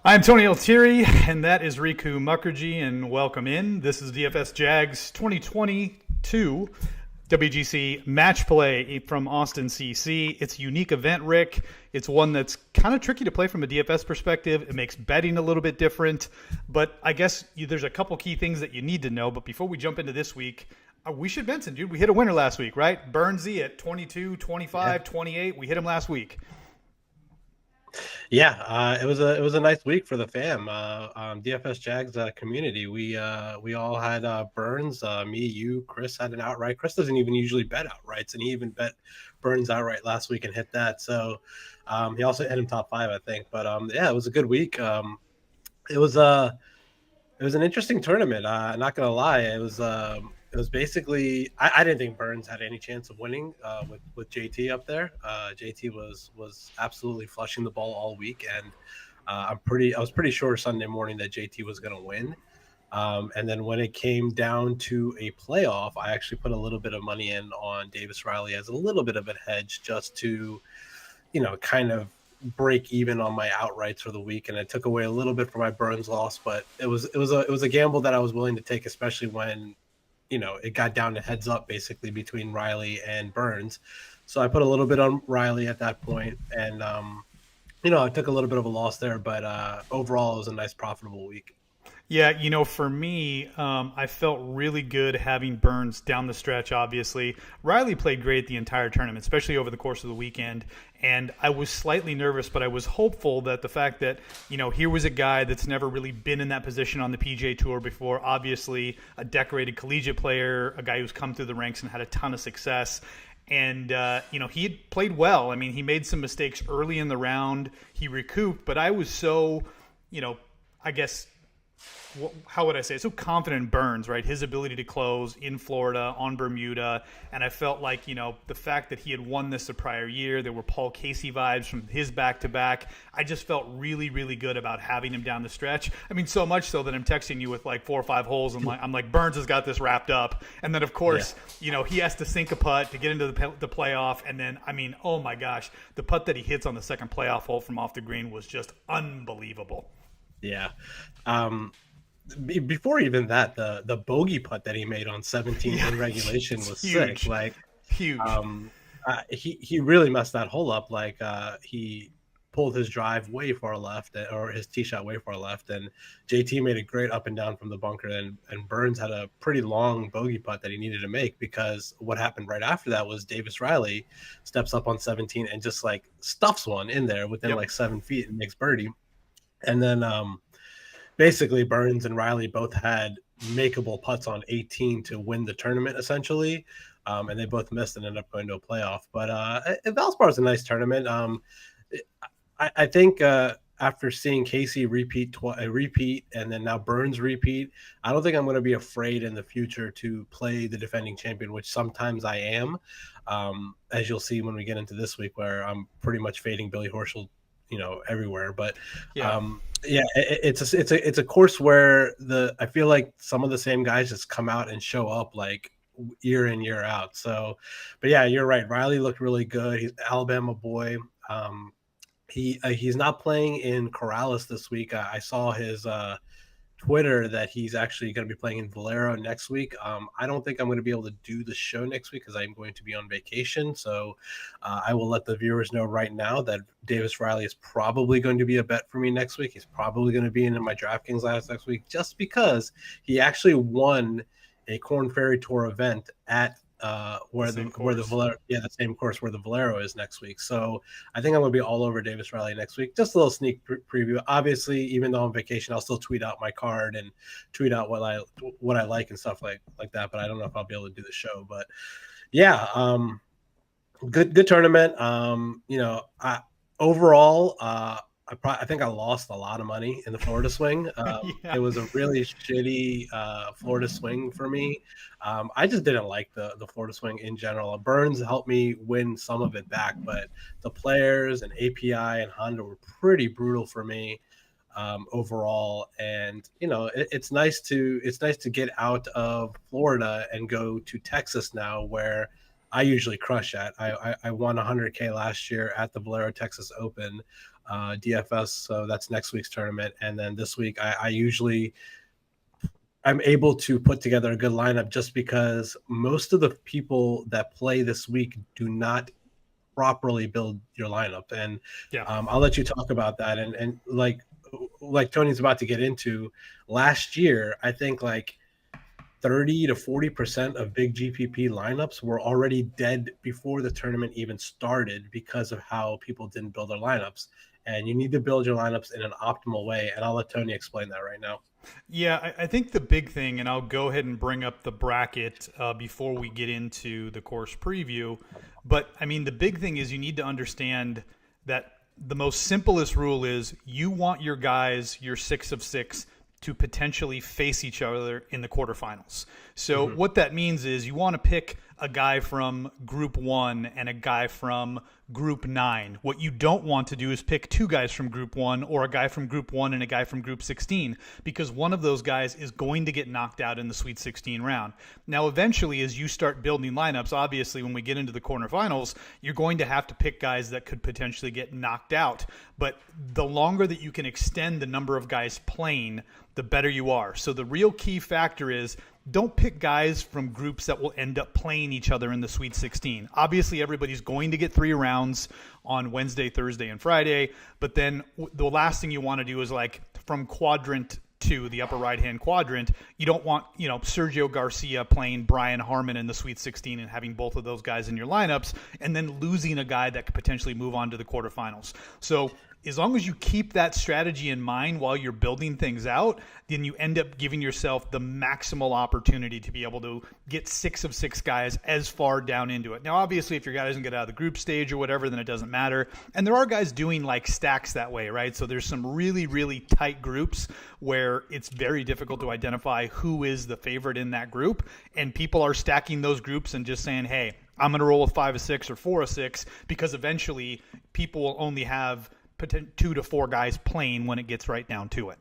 I'm Tony Altieri, and that is Riku Mukherjee, and welcome in. This is DFS Jags 2022 WGC Match Play from Austin, CC. It's a unique event, Rick. It's one that's kind of tricky to play from a DFS perspective. It makes betting a little bit different, but I guess there's a couple key things that you need to know. But before we jump into this week, we should mention, dude, we hit a winner last week, right? Burnsy at 22, 25, 28. We hit him last week. Yeah, it was a nice week for the fam. DFS Jags community. We all had Burns. Me, you, Chris had an outright. Chris doesn't even usually bet outrights, and he even bet Burns outright last week and hit that. So he also hit him top five, I think. But yeah, it was a good week. It was an interesting tournament. Not gonna lie, it was basically I didn't think Burns had any chance of winning with JT up there. JT was absolutely flushing the ball all week, and I was pretty sure Sunday morning that JT was going to win. And then when it came down to a playoff, I actually put a little bit of money in on Davis Riley as a little bit of a hedge, just to, kind of break even on my outrights for the week, and it took away a little bit for my Burns loss. But it was a gamble that I was willing to take, especially when it got down to heads up basically between Riley and Burns. So I put a little bit on Riley at that point, and I took a little bit of a loss there, but overall it was a nice profitable week. Yeah, for me, I felt really good having Burns down the stretch, obviously. Riley played great the entire tournament, especially over the course of the weekend. And I was slightly nervous, but I was hopeful that the fact that, here was a guy that's never really been in that position on the PGA Tour before, obviously a decorated collegiate player, a guy who's come through the ranks and had a ton of success. And, he had played well. I mean, he made some mistakes early in the round. He recouped, but I was so, I guess, how would I say, so confident in Burns, right? His ability to close in Florida, on Bermuda. And I felt like, the fact that he had won this the prior year, there were Paul Casey vibes from his back-to-back. I just felt really, really good about having him down the stretch. I mean, so much so that I'm texting you with like 4 or 5 holes, and I'm like, Burns has got this wrapped up. And then, of course, he has to sink a putt to get into the playoff. And then, I mean, oh my gosh, the putt that he hits on the second playoff hole from off the green was just unbelievable. Yeah. Before even that, the bogey putt that he made on 17 in regulation was huge. Sick. Like, huge. He really messed that hole up. Like, he pulled his drive way far left, or his tee shot way far left, and JT made a great up and down from the bunker, and Burns had a pretty long bogey putt that he needed to make, because what happened right after that was Davis Riley steps up on 17 and just like stuffs one in there within like 7 feet and makes birdie. And then basically Burns and Riley both had makeable putts on 18 to win the tournament, essentially. And they both missed and ended up going to a playoff. But Valspar is a nice tournament. I think after seeing Casey repeat and then now Burns repeat, I don't think I'm going to be afraid in the future to play the defending champion, which sometimes I am, as you'll see when we get into this week, where I'm pretty much fading Billy Horschel, everywhere. But it's a course where I feel like some of the same guys just come out and show up like year in, year out. So, but yeah, you're right. Riley looked really good. He's Alabama boy. He's not playing in Corrales this week. I saw his Twitter that he's actually going to be playing in Valero next week. I don't think I'm going to be able to do the show next week because I'm going to be on vacation. So I will let the viewers know right now that Davis Riley is probably going to be a bet for me next week. He's probably going to be in my DraftKings lineups next week, just because he actually won a Corn Ferry Tour event at the same course where the Valero is next week. So I think I'm going to be all over Davis Riley next week. Just a little sneak preview. Obviously, even though I'm on vacation, I'll still tweet out my card and tweet out what I like and stuff like that. But I don't know if I'll be able to do the show. But yeah, good tournament. Overall, I think I lost a lot of money in the Florida swing. It was a really shitty Florida swing for me. I just didn't like the Florida swing in general. Burns helped me win some of it back, but the players and API and Honda were pretty brutal for me overall. And it's nice to get out of Florida and go to Texas now, where I usually crush at. I won 100K last year at the Valero Texas Open. DFS. So that's next week's tournament. And then this week, I'm able to put together a good lineup just because most of the people that play this week do not properly build your lineup. And Yeah. I'll let you talk about that. And like Tony's about to get into, last year, I think like 30 to 40% of big GPP lineups were already dead before the tournament even started because of how people didn't build their lineups. And you need to build your lineups in an optimal way. And I'll let Tony explain that right now. Yeah, I think the big thing, and I'll go ahead and bring up the bracket before we get into the course preview. But I mean, the big thing is you need to understand that the most simplest rule is you want your guys, your 6 of 6, to potentially face each other in the quarterfinals. So what that means is you want to pick a guy from group 1 and a guy from group 9. What you don't want to do is pick 2 guys from group 1 or a guy from group 1 and a guy from group 16, because one of those guys is going to get knocked out in the Sweet 16 round. Now, eventually, as you start building lineups, obviously when we get into the quarterfinals, you're going to have to pick guys that could potentially get knocked out. But the longer that you can extend the number of guys playing, the better you are. So the real key factor is don't pick guys from groups that will end up playing each other in the Sweet 16. Obviously, everybody's going to get 3 rounds on Wednesday, Thursday, and Friday. But then the last thing you want to do is like from quadrant 2, the upper right-hand quadrant, you don't want, Sergio Garcia playing Brian Harmon in the Sweet 16 and having both of those guys in your lineups and then losing a guy that could potentially move on to the quarterfinals. So as long as you keep that strategy in mind while you're building things out, then you end up giving yourself the maximal opportunity to be able to get 6 of 6 guys as far down into it. Now, obviously, if your guy doesn't get out of the group stage or whatever, then it doesn't matter. And there are guys doing like stacks that way, right? So there's some really, really tight groups where it's very difficult to identify who is the favorite in that group. And people are stacking those groups and just saying, hey, I'm going to roll with 5 of 6 or 4 of 6, because eventually people will only have 2 to 4 guys playing when it gets right down to it.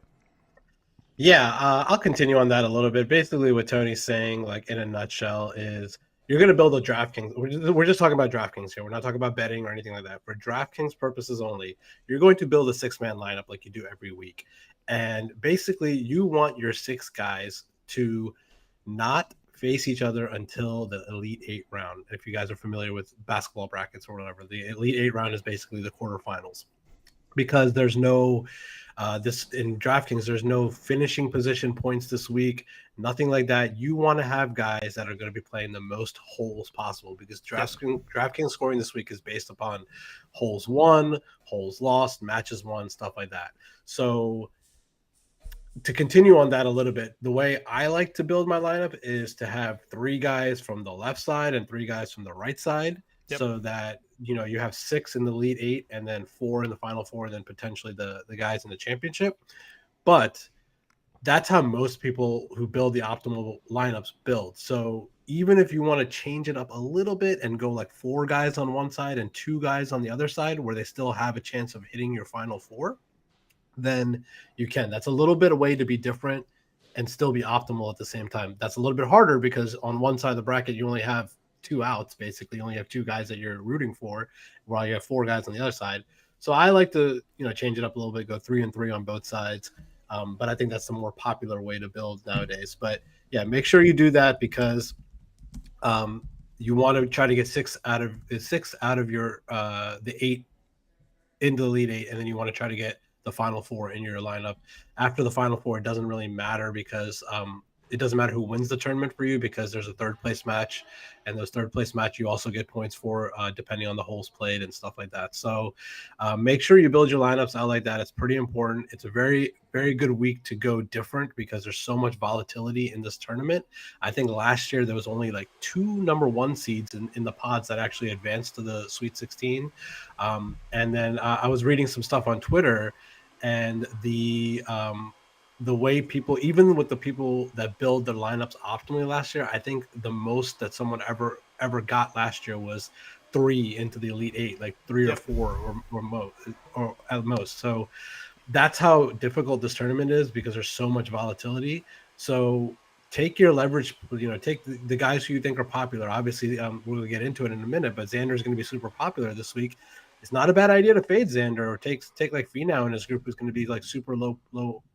Yeah, I'll continue on that a little bit. Basically, what Tony's saying, like in a nutshell, is you're going to build a DraftKings. We're just talking about DraftKings here. We're not talking about betting or anything like that. For DraftKings purposes only, you're going to build a 6-man lineup like you do every week. And basically, you want your 6 guys to not face each other until the Elite 8 round. If you guys are familiar with basketball brackets or whatever, the Elite 8 round is basically the quarterfinals. Because there's no this in DraftKings, there's no finishing position points this week, nothing like that. You want to have guys that are going to be playing the most holes possible, because DraftKings scoring this week is based upon holes won, holes lost, matches won, stuff like that. So to continue on that a little bit, the way I like to build my lineup is to have 3 guys from the left side and 3 guys from the right side. Yep. So that you have 6 in the Elite 8 and then 4 in the Final 4, and then potentially the guys in the championship. But that's how most people who build the optimal lineups build. So even if you want to change it up a little bit and go like 4 guys on one side and 2 guys on the other side, where they still have a chance of hitting your Final 4, then you can. That's a little bit a way to be different and still be optimal at the same time. That's a little bit harder because on one side of the bracket, you only have 2 outs. Basically, you only have 2 guys that you're rooting for, while you have 4 guys on the other side. So I like to, change it up a little bit, go 3 and 3 on both sides. But I think that's the more popular way to build nowadays. But yeah, make sure you do that, because you want to try to get 6 out of your the 8 into the Elite 8, and then you want to try to get the Final 4 in your lineup. After the Final 4, it doesn't really matter, because it doesn't matter who wins the tournament for you, because there's a 3rd place match, and those 3rd place match you also get points for depending on the holes played and stuff like that. So make sure you build your lineups out like that. It's pretty important. It's a very, very good week to go different, because there's so much volatility in this tournament. I think last year there was only like 2 number 1 seeds in the pods that actually advanced to the Sweet 16. And then I was reading some stuff on Twitter, and the way people, even with the people that build their lineups optimally last year, I think the most that someone ever got last year was 3 into the Elite 8, like 3 or 4 or at most. So that's how difficult this tournament is, because there's so much volatility. So take your leverage, take the guys who you think are popular. Obviously, we'll get into it in a minute, but Xander is going to be super popular this week. it's not a bad idea to fade Xander or take like Finau in his group who's going to be like super low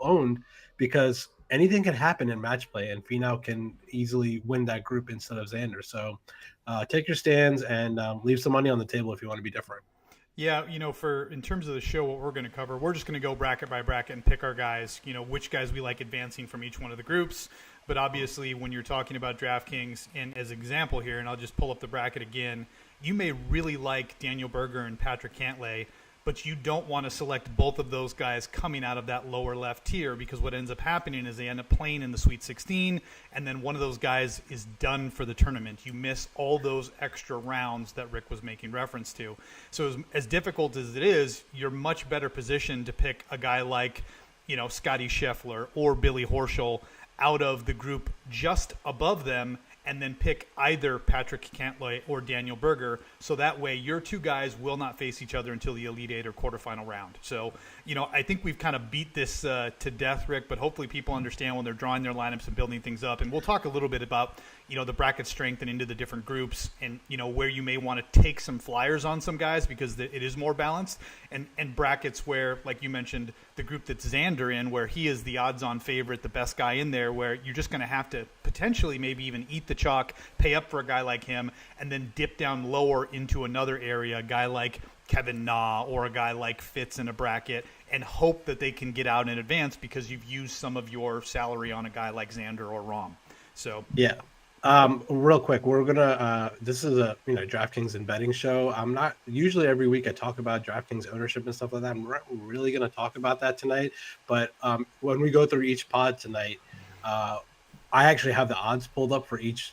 owned, because anything can happen in match play, and Finau can easily win that group instead of Xander. So take your stands and leave some money on the table if you want to be different. Yeah, for in terms of the show, what we're going to cover, we're just going to go bracket by bracket and pick our guys, which guys we like advancing from each one of the groups. But obviously, when you're talking about DraftKings, and as example here, and I'll just pull up the bracket again, you may really like Daniel Berger and Patrick Cantlay, but you don't want to select both of those guys coming out of that lower left tier, because what ends up happening is they end up playing in the Sweet 16, and then one of those guys is done for the tournament. You miss all those extra rounds that Rick was making reference to. So as difficult as it is, you're much better positioned to pick a guy like, Scotty Scheffler or Billy Horschel out of the group just above them, and then pick either Patrick Cantlay or Daniel Berger, so that way your two guys will not face each other until the Elite Eight or quarterfinal round. So, I think we've kind of beat this to death, Rick, but hopefully people understand when they're drawing their lineups and building things up. And we'll talk a little bit about, the bracket strength and into the different groups, and, where you may want to take some flyers on some guys because it is more balanced, and brackets where, like you mentioned, the group that Xander in, where he is the odds-on favorite, the best guy in there, where you're just going to have to potentially maybe even eat the chalk, pay up for a guy like him, and then dip down lower into another area, a guy like Kevin Na or a guy like Fitz in a bracket, and hope that they can get out in advance because you've used some of your salary on a guy like Xander or Rahm. So yeah. Real quick, we're gonna this is a DraftKings and betting show. I'm not usually every week I talk about DraftKings ownership and stuff like that. I'm not really gonna talk about that tonight, but when we go through each pod tonight, I actually have the odds pulled up for each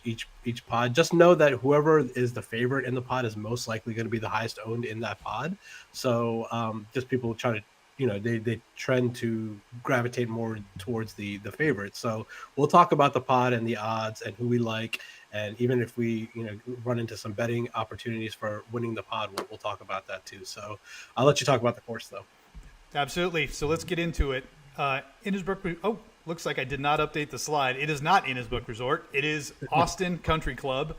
pod. Just know that whoever is the favorite in the pod is most likely going to be the highest owned in that pod. So just people try to, they trend to gravitate more towards the favorites. So we'll talk about the pod and the odds and who we like. And even if we, run into some betting opportunities for winning the pod, we'll talk about that too. So I'll let you talk about the course though. Absolutely. So let's get into it. Innisbrook. Looks like I did not update the slide. It is not Innisbrook Resort. It is Austin Country Club.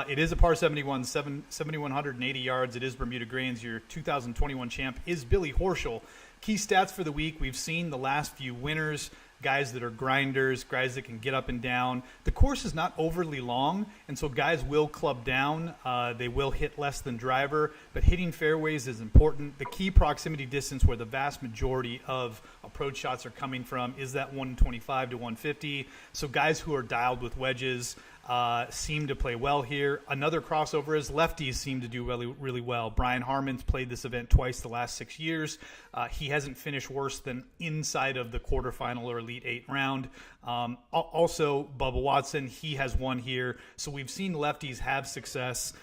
It is a par 71, 7,180 yards. It is Bermuda Greens. Your 2021 champ is Billy Horschel. Key stats for the week. We've seen the last few winners, guys that are grinders, guys that can get up and down. The course is not overly long, and so guys will club down. They will hit less than driver, but hitting fairways is important. The key proximity distance where the vast majority of approach shots are coming from is that 125 to 150. So guys who are dialed with wedges seem to play well here. Another crossover is lefties seem to do really, really well. Brian Harmon's played this event twice the last 6 years. He hasn't finished worse than inside of the quarterfinal or Elite Eight round. Also, Bubba Watson, he has won here. So we've seen lefties have success.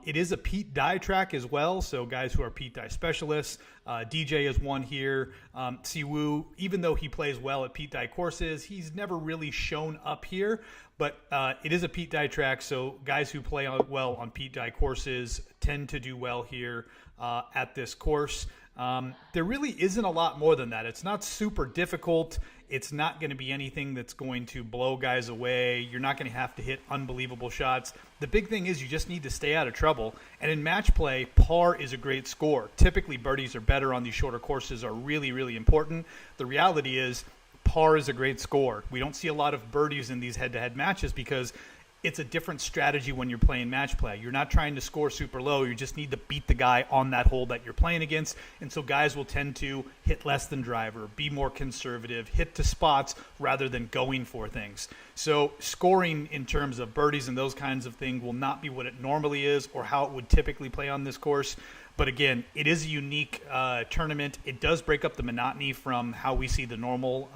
It is a Pete Dye track as well, so guys who are Pete Dye specialists. DJ has won here. Siwoo, even though he plays well at Pete Dye courses, he's never really shown up here. But it is a Pete Dye track, so guys who play well on Pete Dye courses tend to do well here at this course. There really isn't a lot more than that. It's not super difficult. It's not going to be anything that's going to blow guys away. You're not going to have to hit unbelievable shots. The big thing is you just need to stay out of trouble. And in match play, par is a great score. Typically, birdies are better on these shorter courses, are really, really important. The reality is par is a great score. We don't see a lot of birdies in these head-to-head matches because it's a different strategy when you're playing match play. You're not trying to score super low. You just need to beat the guy on that hole that you're playing against. And so guys will tend to hit less than driver, be more conservative, hit to spots rather than going for things. So scoring in terms of birdies and those kinds of things will not be what it normally is or how it would typically play on this course. But again, it is a unique tournament. It does break up the monotony from how we see the normal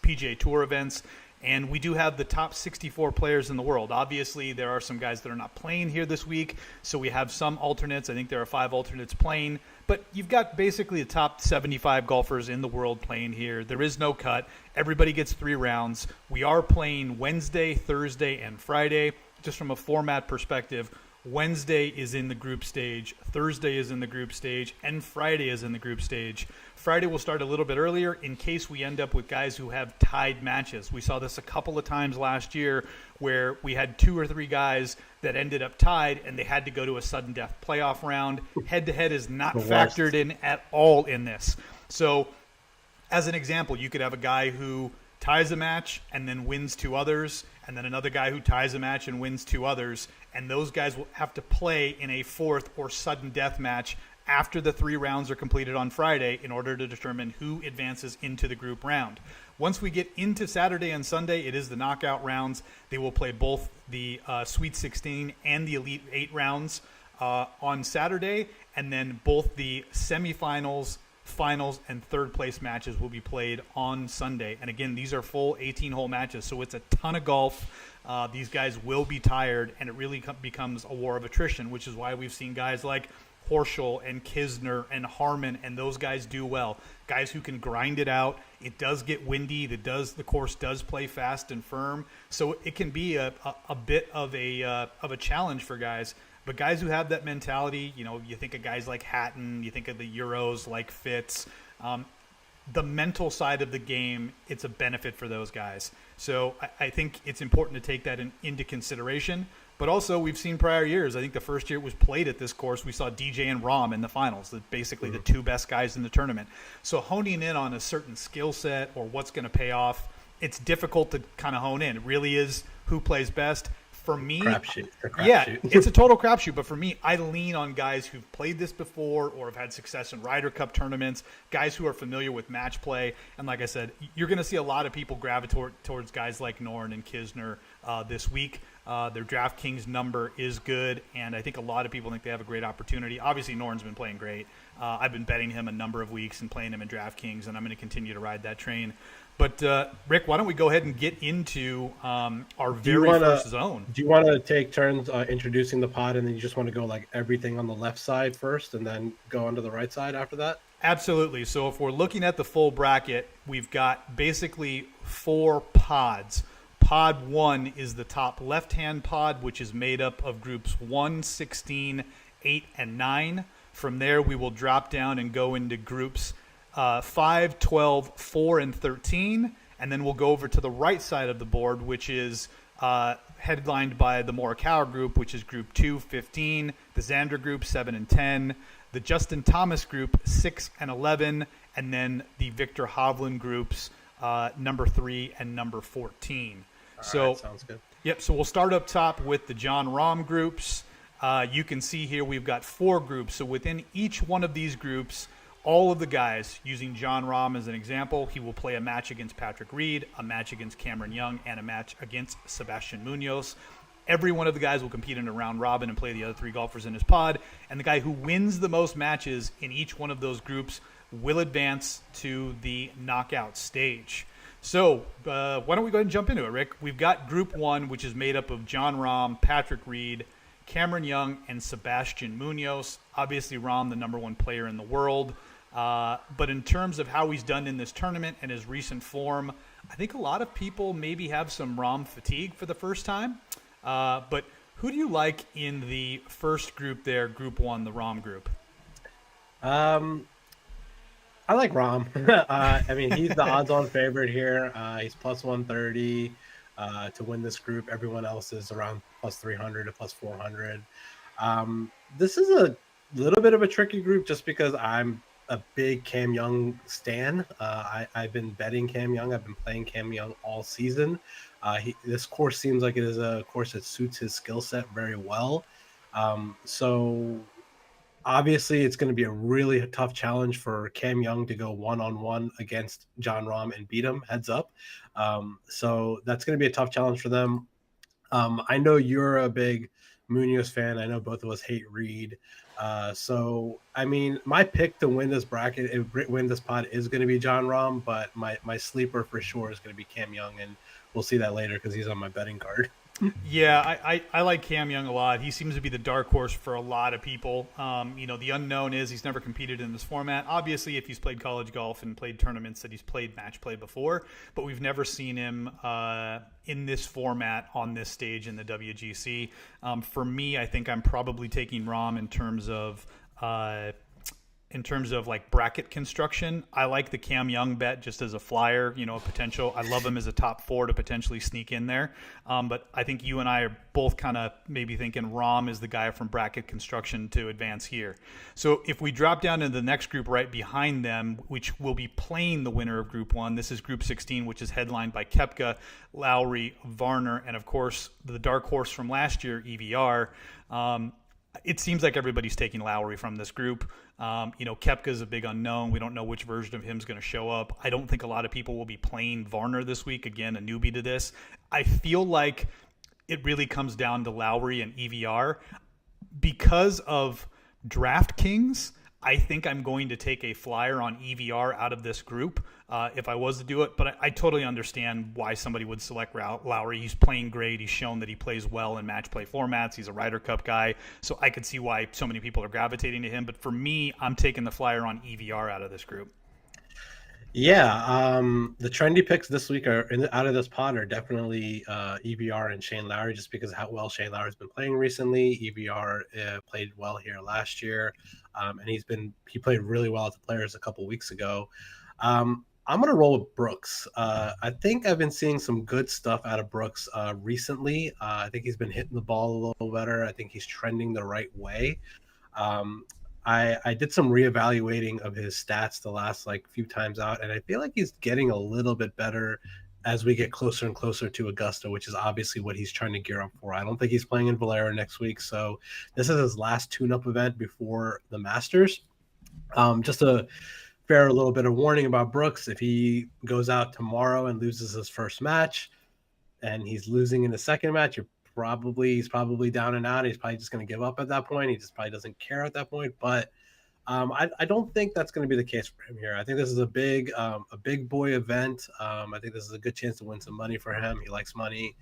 PGA Tour events. And we do have the top 64 players in the world. Obviously, there are some guys that are not playing here this week, so we have some alternates. I think there are 5 alternates playing. But you've got basically the top 75 golfers in the world playing here. There is no cut. Everybody gets 3 rounds. We are playing Wednesday, Thursday, and Friday. Just from a format perspective, Wednesday is in the group stage, Thursday is in the group stage, and Friday is in the group stage. Friday will start a little bit earlier in case we end up with guys who have tied matches. We saw this a couple of times last year where we had 2 or 3 guys that ended up tied and they had to go to a sudden death playoff round. Head-to-head is not factored in at all in this. So as an example, you could have a guy who ties a match and then wins 2 others, and then another guy who ties a match and wins 2 others, and those guys will have to play in a 4th or sudden death match after the 3 rounds are completed on Friday in order to determine who advances into the group round. Once we get into Saturday and Sunday, it is the knockout rounds. They will play both the Sweet 16 and the Elite 8 rounds on Saturday, and then both the semifinals, finals, and third place matches will be played on Sunday. And again, these are full 18-hole matches, so it's a ton of golf. These guys will be tired, and it really becomes a war of attrition, which is why we've seen guys like Horschel and Kisner and Harmon and those guys do well. Guys who can grind it out. It does get windy. The course does play fast and firm, so it can be a bit of a challenge for guys. But guys who have that mentality, you think of guys like Hatton, you think of the Euros like Fitz. The mental side of the game, it's a benefit for those guys. So I think it's important to take that into consideration. But also, we've seen prior years. I think the first year it was played at this course, we saw DJ and Rahm in the finals, basically the 2 best guys in the tournament. So honing in on a certain skill set or what's going to pay off, it's difficult to kind of hone in. It really is who plays best. For me, it's a total crapshoot. But for me, I lean on guys who've played this before or have had success in Ryder Cup tournaments, guys who are familiar with match play. And like I said, you're going to see a lot of people gravitate towards guys like Norn and Kisner this week. Their DraftKings number is good, and I think a lot of people think they have a great opportunity. Obviously, Norn's been playing great. I've been betting him a number of weeks and playing him in DraftKings, and I'm going to continue to ride that train. But, Rick, why don't we go ahead and get into our very first zone? Do you want to take turns introducing the pod, and then you just want to go like everything on the left side first and then go onto the right side after that? Absolutely. So if we're looking at the full bracket, we've got basically 4 pods. Pod 1 is the top left-hand pod, which is made up of groups 1, 16, 8, and 9. From there, we will drop down and go into groups 5, 12, 4, and 13. And then we'll go over to the right side of the board, which is headlined by the Morikawa group, which is group 2, 15, the Xander group, 7 and 10, the Justin Thomas group, 6 and 11, and then the Victor Hovland groups, number 3 and number 14. All right, sounds good. Yep, so we'll start up top with the Jon Rahm groups. You can see here we've got 4 groups. So within each one of these groups, all of the guys, using Jon Rahm as an example, he will play a match against Patrick Reed, a match against Cameron Young, and a match against Sebastian Munoz. Every one of the guys will compete in a round robin and play the other 3 golfers in his pod. And the guy who wins the most matches in each one of those groups will advance to the knockout stage. So why don't we go ahead and jump into it, Rick? We've got Group 1, which is made up of Jon Rahm, Patrick Reed, Cameron Young, and Sebastian Munoz. Obviously, Rahm, the number 1 player in the world. But in terms of how he's done in this tournament and his recent form, I think a lot of people maybe have some Rahm fatigue for the first time. But who do you like in the first group there, Group 1, the Rahm group? I like Rahm. I mean, he's the odds-on favorite here. He's plus 130 to win this group. Everyone else is around plus 300 to plus 400. This is a little bit of a tricky group just because I'm a big Cam Young stan. I've been betting Cam Young. I've been playing Cam Young all season. This course seems like it is a course that suits his skill set very well. So obviously, it's going to be a really tough challenge for Cam Young to go one-on-one against Jon Rahm and beat him, heads up. So that's going to be a tough challenge for them. I know you're a big Munoz fan. I know both of us hate Reed. So, I mean, my pick to win this bracket, win this pod, is going to be Jon Rahm, but my sleeper for sure is going to be Cam Young, and we'll see that later because he's on my betting card. Yeah, I like Cam Young a lot. He seems to be the dark horse for a lot of people. The unknown is he's never competed in this format. Obviously, if he's played college golf and played tournaments, that he's played match play before, but we've never seen him in this format on this stage in the WGC. For me, I think I'm probably taking Rahm in terms of like bracket construction. I like the Cam Young bet just as a flyer, potential. I love him as a top 4 to potentially sneak in there. But I think you and I are both kind of maybe thinking Rahm is the guy from bracket construction to advance here. So if we drop down into the next group right behind them, which will be playing the winner of Group 1, this is Group 16, which is headlined by Koepka, Lowry, Varner, and of course the dark horse from last year, EVR. It seems like everybody's taking Lowry from this group. Koepka's a big unknown. We don't know which version of him is going to show up. I don't think a lot of people will be playing Varner this week. Again, a newbie to this. I feel like it really comes down to Lowry and EVR. Because of DraftKings, I think I'm going to take a flyer on EVR out of this group if I was to do it. But I totally understand why somebody would select Lowry. He's playing great. He's shown that he plays well in match play formats. He's a Ryder Cup guy. So I could see why so many people are gravitating to him. But for me, I'm taking the flyer on EVR out of this group. Yeah, the trendy picks this week out of this pod are definitely EVR and Shane Lowry, just because of how well Shane Lowry's been playing recently. EVR played well here last year, and he played really well at the Players a couple weeks ago. I'm going to roll with Brooks. I think I've been seeing some good stuff out of Brooks recently. I think he's been hitting the ball a little better. I think he's trending the right way. I did some reevaluating of his stats the last few times out, and I feel like he's getting a little bit better as we get closer and closer to Augusta, which is obviously what he's trying to gear up for. I don't think he's playing in Valero next week, so this is his last tune-up event before the Masters. Just to fair a little bit of warning about Brooks, if he goes out tomorrow and loses his first match, and he's losing in the second match, he's probably down and out. He's probably just going to give up at that point. He just probably doesn't care at that point. But I don't think that's going to be the case for him here. I think this is a big boy event. I think this is a good chance to win some money for him. He likes money,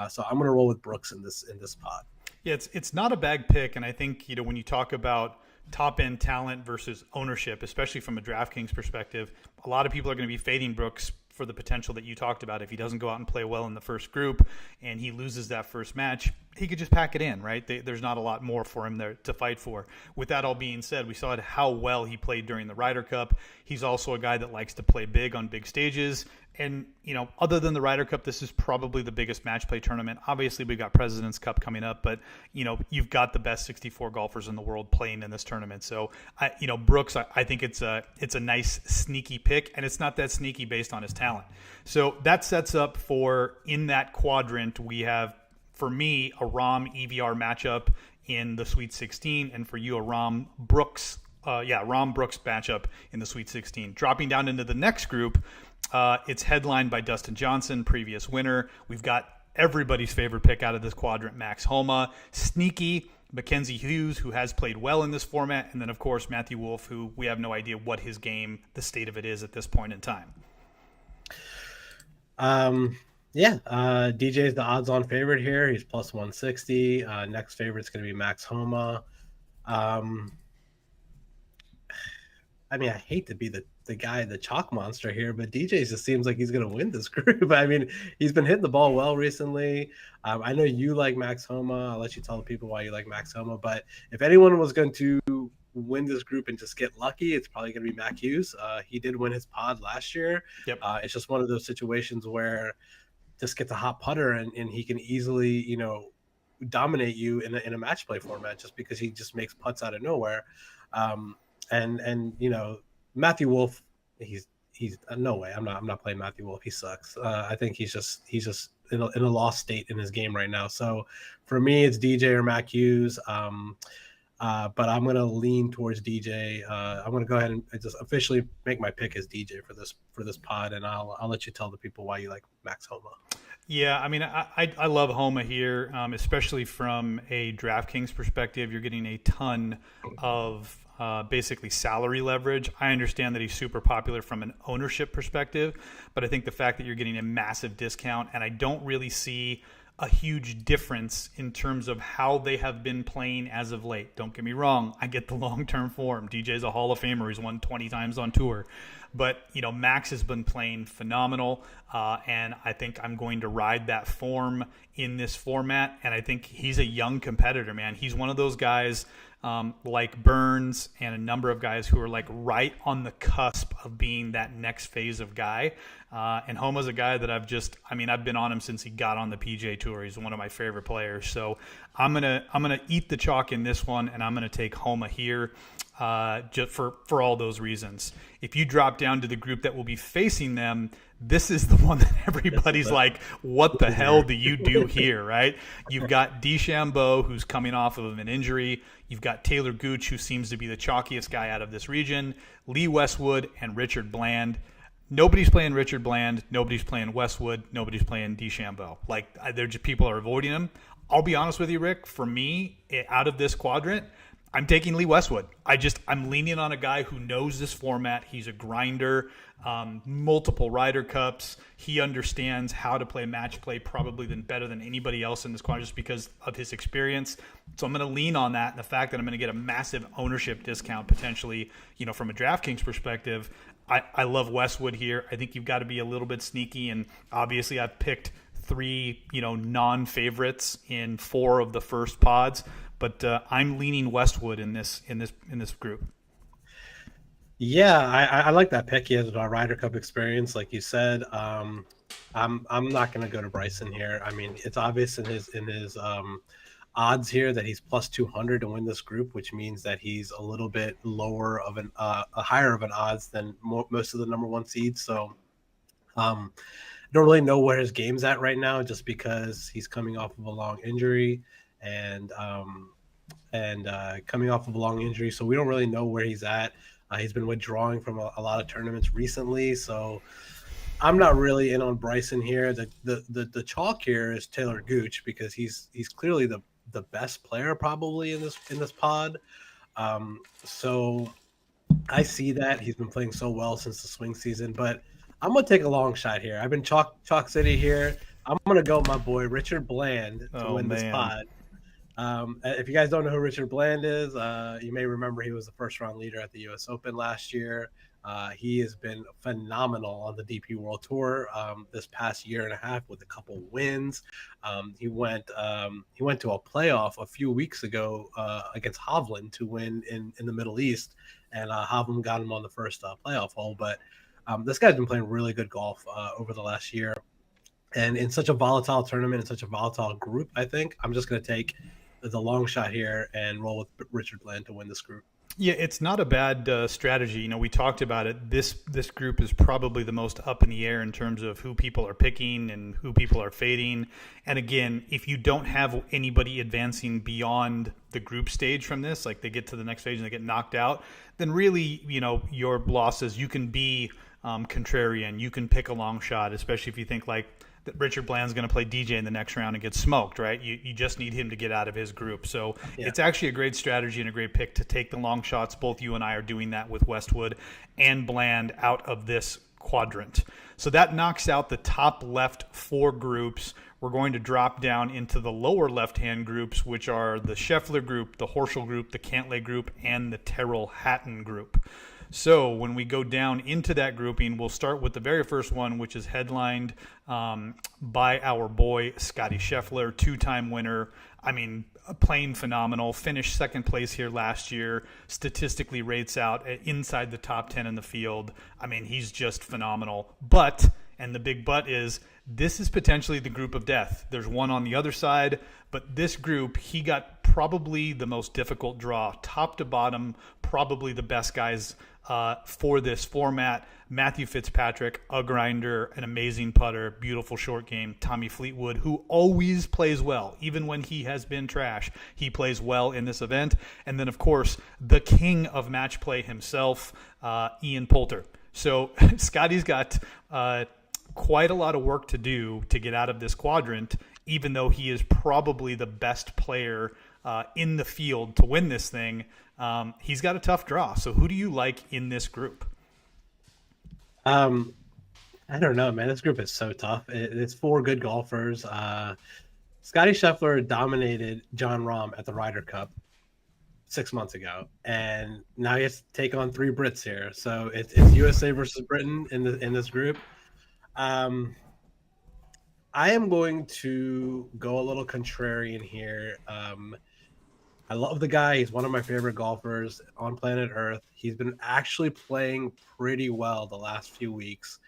so I'm going to roll with Brooks in this pot. Yeah, it's not a bad pick, and I think when you talk about top end talent versus ownership, especially from a DraftKings perspective, a lot of people are going to be fading Brooks for the potential that you talked about. If he doesn't go out and play well in the first group and he loses that first match, he could just pack it in, right? There's not a lot more for him there to fight for. With that all being said, we saw how well he played during the Ryder Cup. He's also a guy that likes to play big on big stages. And, other than the Ryder Cup, this is probably the biggest match play tournament. Obviously, we've got President's Cup coming up, but, you've got the best 64 golfers in the world playing in this tournament. So, Brooks, I think it's a nice sneaky pick, and it's not that sneaky based on his talent. So that sets up for, in that quadrant, we have, for me, a Rahm EVR matchup in the Sweet 16, and for you, a Rahm Brooks matchup in the Sweet 16. Dropping down into the next group, it's headlined by Dustin Johnson, previous winner. We've got everybody's favorite pick out of this quadrant, Max Homa. Sneaky Mackenzie Hughes, who has played well in this format. And then, of course, Matthew Wolff, who we have no idea what his game, the state of it is at this point in time. DJ's the odds-on favorite here. He's plus 160. Next favorite's going to be Max Homa. I hate to be the guy, the chalk monster here, but DJ just seems like he's going to win this group. He's been hitting the ball well recently. I know you like Max Homa. I'll let you tell the people why you like Max Homa. But if anyone was going to win this group and just get lucky, it's probably going to be Mac Hughes. He did win his pod last year. Yep. It's just one of those situations where just gets a hot putter and he can easily, dominate you in a match play format just because he just makes putts out of nowhere. And Matthew Wolff, he's no way. I'm not playing Matthew Wolff. He sucks. I think he's just in a lost state in his game right now. So for me, it's DJ or Mac Hughes. But I'm gonna lean towards DJ. I'm gonna go ahead and just officially make my pick as DJ for this pod, and I'll let you tell the people why you like Max Homa. Yeah, I love Homa here, especially from a DraftKings perspective. You're getting a ton of basically salary leverage. I understand that he's super popular from an ownership perspective, but I think the fact that you're getting a massive discount, and I don't really see a huge difference in terms of how they have been playing as of late. Don't get me wrong, I get the long-term form. DJ's a Hall of Famer. He's won 20 times on tour. But, Max has been playing phenomenal, and I think I'm going to ride that form in this format, and I think he's a young competitor, man. He's one of those guys like Burns and a number of guys who are like right on the cusp of being that next phase of guy. And Homa's a guy that I've been on him since he got on the PJ Tour. He's one of my favorite players. So I'm gonna eat the chalk in this one, and I'm gonna take Homa here. Just for all those reasons. If you drop down to the group that will be facing them, this is the one that everybody's like, what the hell do you do here, right? You've got DeChambeau, who's coming off of an injury. You've got Taylor Gooch, who seems to be the chalkiest guy out of this region. Lee Westwood and Richard Bland. Nobody's playing Richard Bland. Nobody's playing Westwood. Nobody's playing DeChambeau. Like, they're just, people are avoiding him. I'll be honest with you, Rick. For me, out of this quadrant, I'm taking Lee Westwood. I'm leaning on a guy who knows this format. He's a grinder, multiple Ryder Cups. He understands how to play match play probably better than anybody else in this quadrant just because of his experience. So I'm going to lean on that and the fact that I'm going to get a massive ownership discount potentially, from a DraftKings perspective. I love Westwood here. I think you've got to be a little bit sneaky, and obviously I've picked 3, non-favorites in 4 of the first pods. But I'm leaning Westwood in this group. Yeah, I like that pick. He has a Ryder Cup experience, like you said. I'm not going to go to Bryson here. I mean, it's obvious in his odds here that he's plus 200 to win this group, which means that he's a little bit lower of a higher of an odds than most of the number 1 seeds. So, I don't really know where his game's at right now, just because he's coming off of a long injury. And coming off of a long injury, so we don't really know where he's at. He's been withdrawing from a lot of tournaments recently, so I'm not really in on Bryson here. The chalk here is Taylor Gooch, because he's clearly the best player probably in this pod. So I see that he's been playing so well since the swing season, but I'm gonna take a long shot here. I've been chalk city here. I'm gonna go with my boy Richard Bland to win this pod. If you guys don't know who Richard Bland is, you may remember he was the first-round leader at the U.S. Open last year. He has been phenomenal on the DP World Tour this past year and a half with a couple wins. He went to a playoff a few weeks ago against Hovland to win in the Middle East, and Hovland got him on the first playoff hole. But this guy's been playing really good golf over the last year. And in such a volatile tournament, in such a volatile group, I think I'm just going to take the long shot here and roll with Richard Bland to win this group. Yeah, it's not a bad strategy. We talked about it. This group is probably the most up in the air in terms of who people are picking and who people are fading. And again, if you don't have anybody advancing beyond the group stage from this, like they get to the next stage and they get knocked out, then really, your losses, you can be contrarian. You can pick a long shot, especially if you think like that Richard Bland's going to play DJ in the next round and get smoked, right? You just need him to get out of his group. So It's actually a great strategy and a great pick to take the long shots. Both you and I are doing that with Westwood and Bland out of this quadrant. So that knocks out the top left 4 groups. We're going to drop down into the lower left-hand groups, which are the Scheffler group, the Horschel group, the Cantlay group, and the Terrell Hatton group. So when we go down into that grouping, we'll start with the very first one, which is headlined by our boy Scottie Scheffler, 2-time winner. I mean, playing phenomenal. Finished second place here last year. Statistically rates out inside the top 10 in the field. I mean, he's just phenomenal. But, and the big but is, this is potentially the group of death. There's one on the other side, but this group, he got probably the most difficult draw, top to bottom, probably the best guys for this format. Matthew Fitzpatrick, a grinder, an amazing putter, beautiful short game. Tommy Fleetwood, who always plays well, even when he has been trash, he plays well in this event. And then, of course, the king of match play himself, Ian Poulter. So Scotty's got quite a lot of work to do to get out of this quadrant, even though he is probably the best player in the field to win this thing. He's got a tough draw. So who do you like in this group? I don't know, man. This group is so tough. It's 4 good golfers. Scotty Scheffler dominated John Rahm at the Ryder Cup 6 months ago, and now he has to take on three Brits here. So it's USA versus Britain in this group. I am going to go a little contrarian here. I love the guy. He's one of my favorite golfers on planet Earth. He's been actually playing pretty well the last few weeks.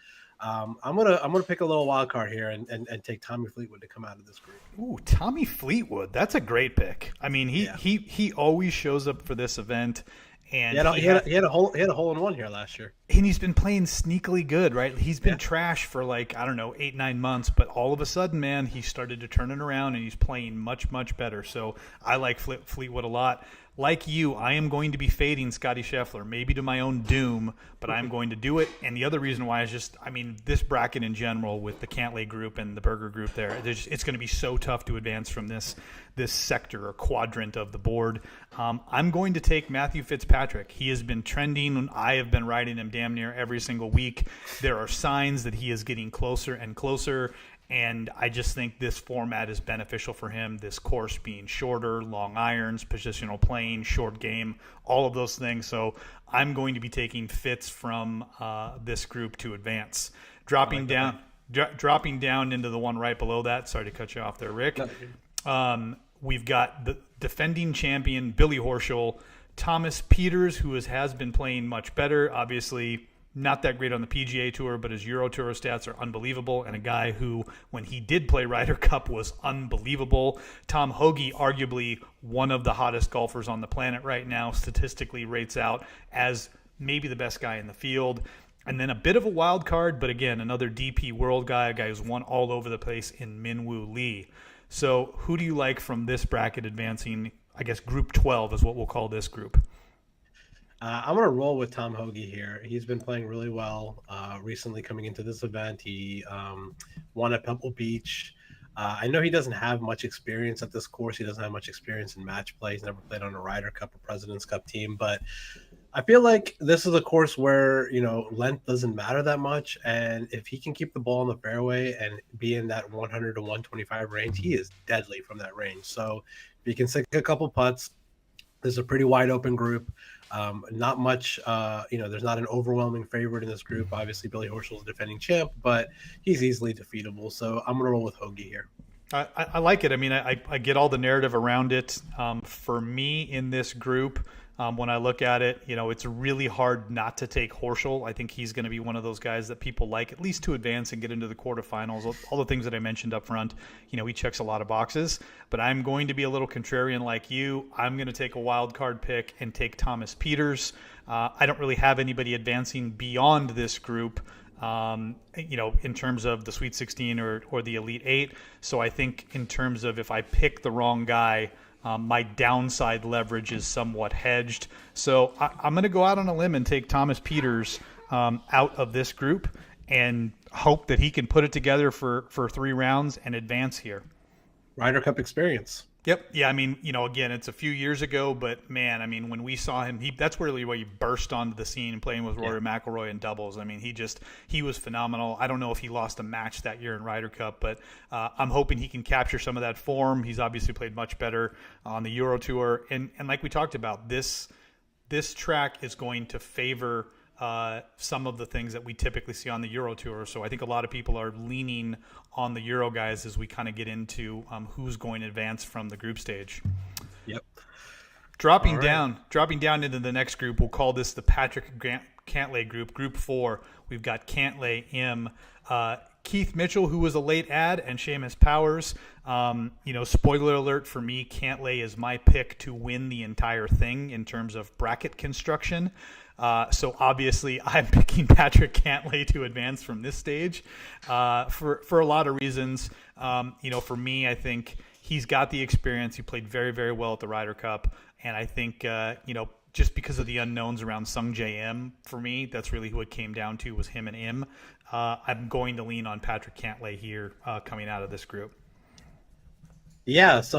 I'm gonna pick a little wild card here and take Tommy Fleetwood to come out of this group. Ooh, Tommy Fleetwood. That's a great pick. I mean, Yeah. he always shows up for this event, and He had a hole in one here last year. and he's been playing sneakily good, right? He's been Yeah. trash for like, I don't know, 8, 9 months, but all of a sudden, man, he started to turn it around and he's playing much, much better. So I like Fleetwood a lot. Like you, I am going to be fading Scotty Scheffler, maybe to my own doom, but I'm going to do it. And the other reason why is just, I mean, this bracket in general with the Cantlay group and the Berger group there, it's going to be so tough to advance from this sector or quadrant of the board. I'm going to take Matthew Fitzpatrick. He has been trending, and I have been riding him damn near every single week. There are signs that he is getting closer and closer, and I just think this format is beneficial for him. This course being shorter, long irons, positional playing, short game, all of those things. So I'm going to be taking Fitz from this group to advance. Dropping down into the one right below that. Sorry to cut you off there, Rick. We've got the defending champion, Billy Horschel, Thomas Pieters, who has been playing much better. Obviously, not that great on the PGA Tour, but his Euro Tour stats are unbelievable. And a guy who, when he did play Ryder Cup, was unbelievable. Tom Hoagy, arguably one of the hottest golfers on the planet right now, statistically rates out as maybe the best guy in the field. And then a bit of a wild card, but again, another DP World guy, a guy who's won all over the place in Minwoo Lee. So who do you like from this bracket advancing? I guess Group 12 is what we'll call this group. I'm going to roll with Tom Hoagy here. He's been playing really well recently coming into this event. He won at Pebble Beach. I know he doesn't have much experience at this course. He doesn't have much experience in match play. He's never played on a Ryder Cup or President's Cup team. But I feel like this is a course where, length doesn't matter that much. And if he can keep the ball in the fairway and be in that 100 to 125 range, he is deadly from that range. So if he can sink a couple putts, there's a pretty wide open group. Not much, there's not an overwhelming favorite in this group. Obviously, Billy Horschel is a defending champ, but he's easily defeatable. So I'm going to roll with Hoagy here. I like it. I mean, I get all the narrative around it. For me in this group, when I look at it, it's really hard not to take Horschel. I think he's going to be one of those guys that people like, at least to advance and get into the quarterfinals. All the things that I mentioned up front, he checks a lot of boxes. But I'm going to be a little contrarian like you. I'm going to take a wild card pick and take Thomas Pieters. I don't really have anybody advancing beyond this group. In terms of the Sweet 16 or the Elite 8. So I think in terms of if I pick the wrong guy, my downside leverage is somewhat hedged. So I'm going to go out on a limb and take Thomas Pieters out of this group and hope that he can put it together for 3 rounds and advance here. Ryder Cup experience. Yep. Yeah. I mean, again, it's a few years ago, but man, I mean, when we saw him, that's really where he burst onto the scene playing with Rory McIlroy in doubles. I mean, he was phenomenal. I don't know if he lost a match that year in Ryder Cup, but I'm hoping he can capture some of that form. He's obviously played much better on the Euro Tour. And like we talked about, this track is going to favor some of the things that we typically see on the Euro Tour. So I think a lot of people are leaning on the Euro guys as we kind of get into who's going to advance from the group stage. Yep. Dropping down into the next group, we'll call this the Patrick Cantlay group, Group 4. We've got Cantlay, Keith Mitchell, who was a late ad, and Seamus Powers. Spoiler alert for me, Cantlay is my pick to win the entire thing in terms of bracket construction. So obviously I'm picking Patrick Cantlay to advance from this stage for a lot of reasons. For me, I think he's got the experience. He played very, very well at the Ryder Cup. And I think, just because of the unknowns around Sung J M, for me, that's really who it came down to, was him and Im. I'm going to lean on Patrick Cantlay here coming out of this group. Yeah, so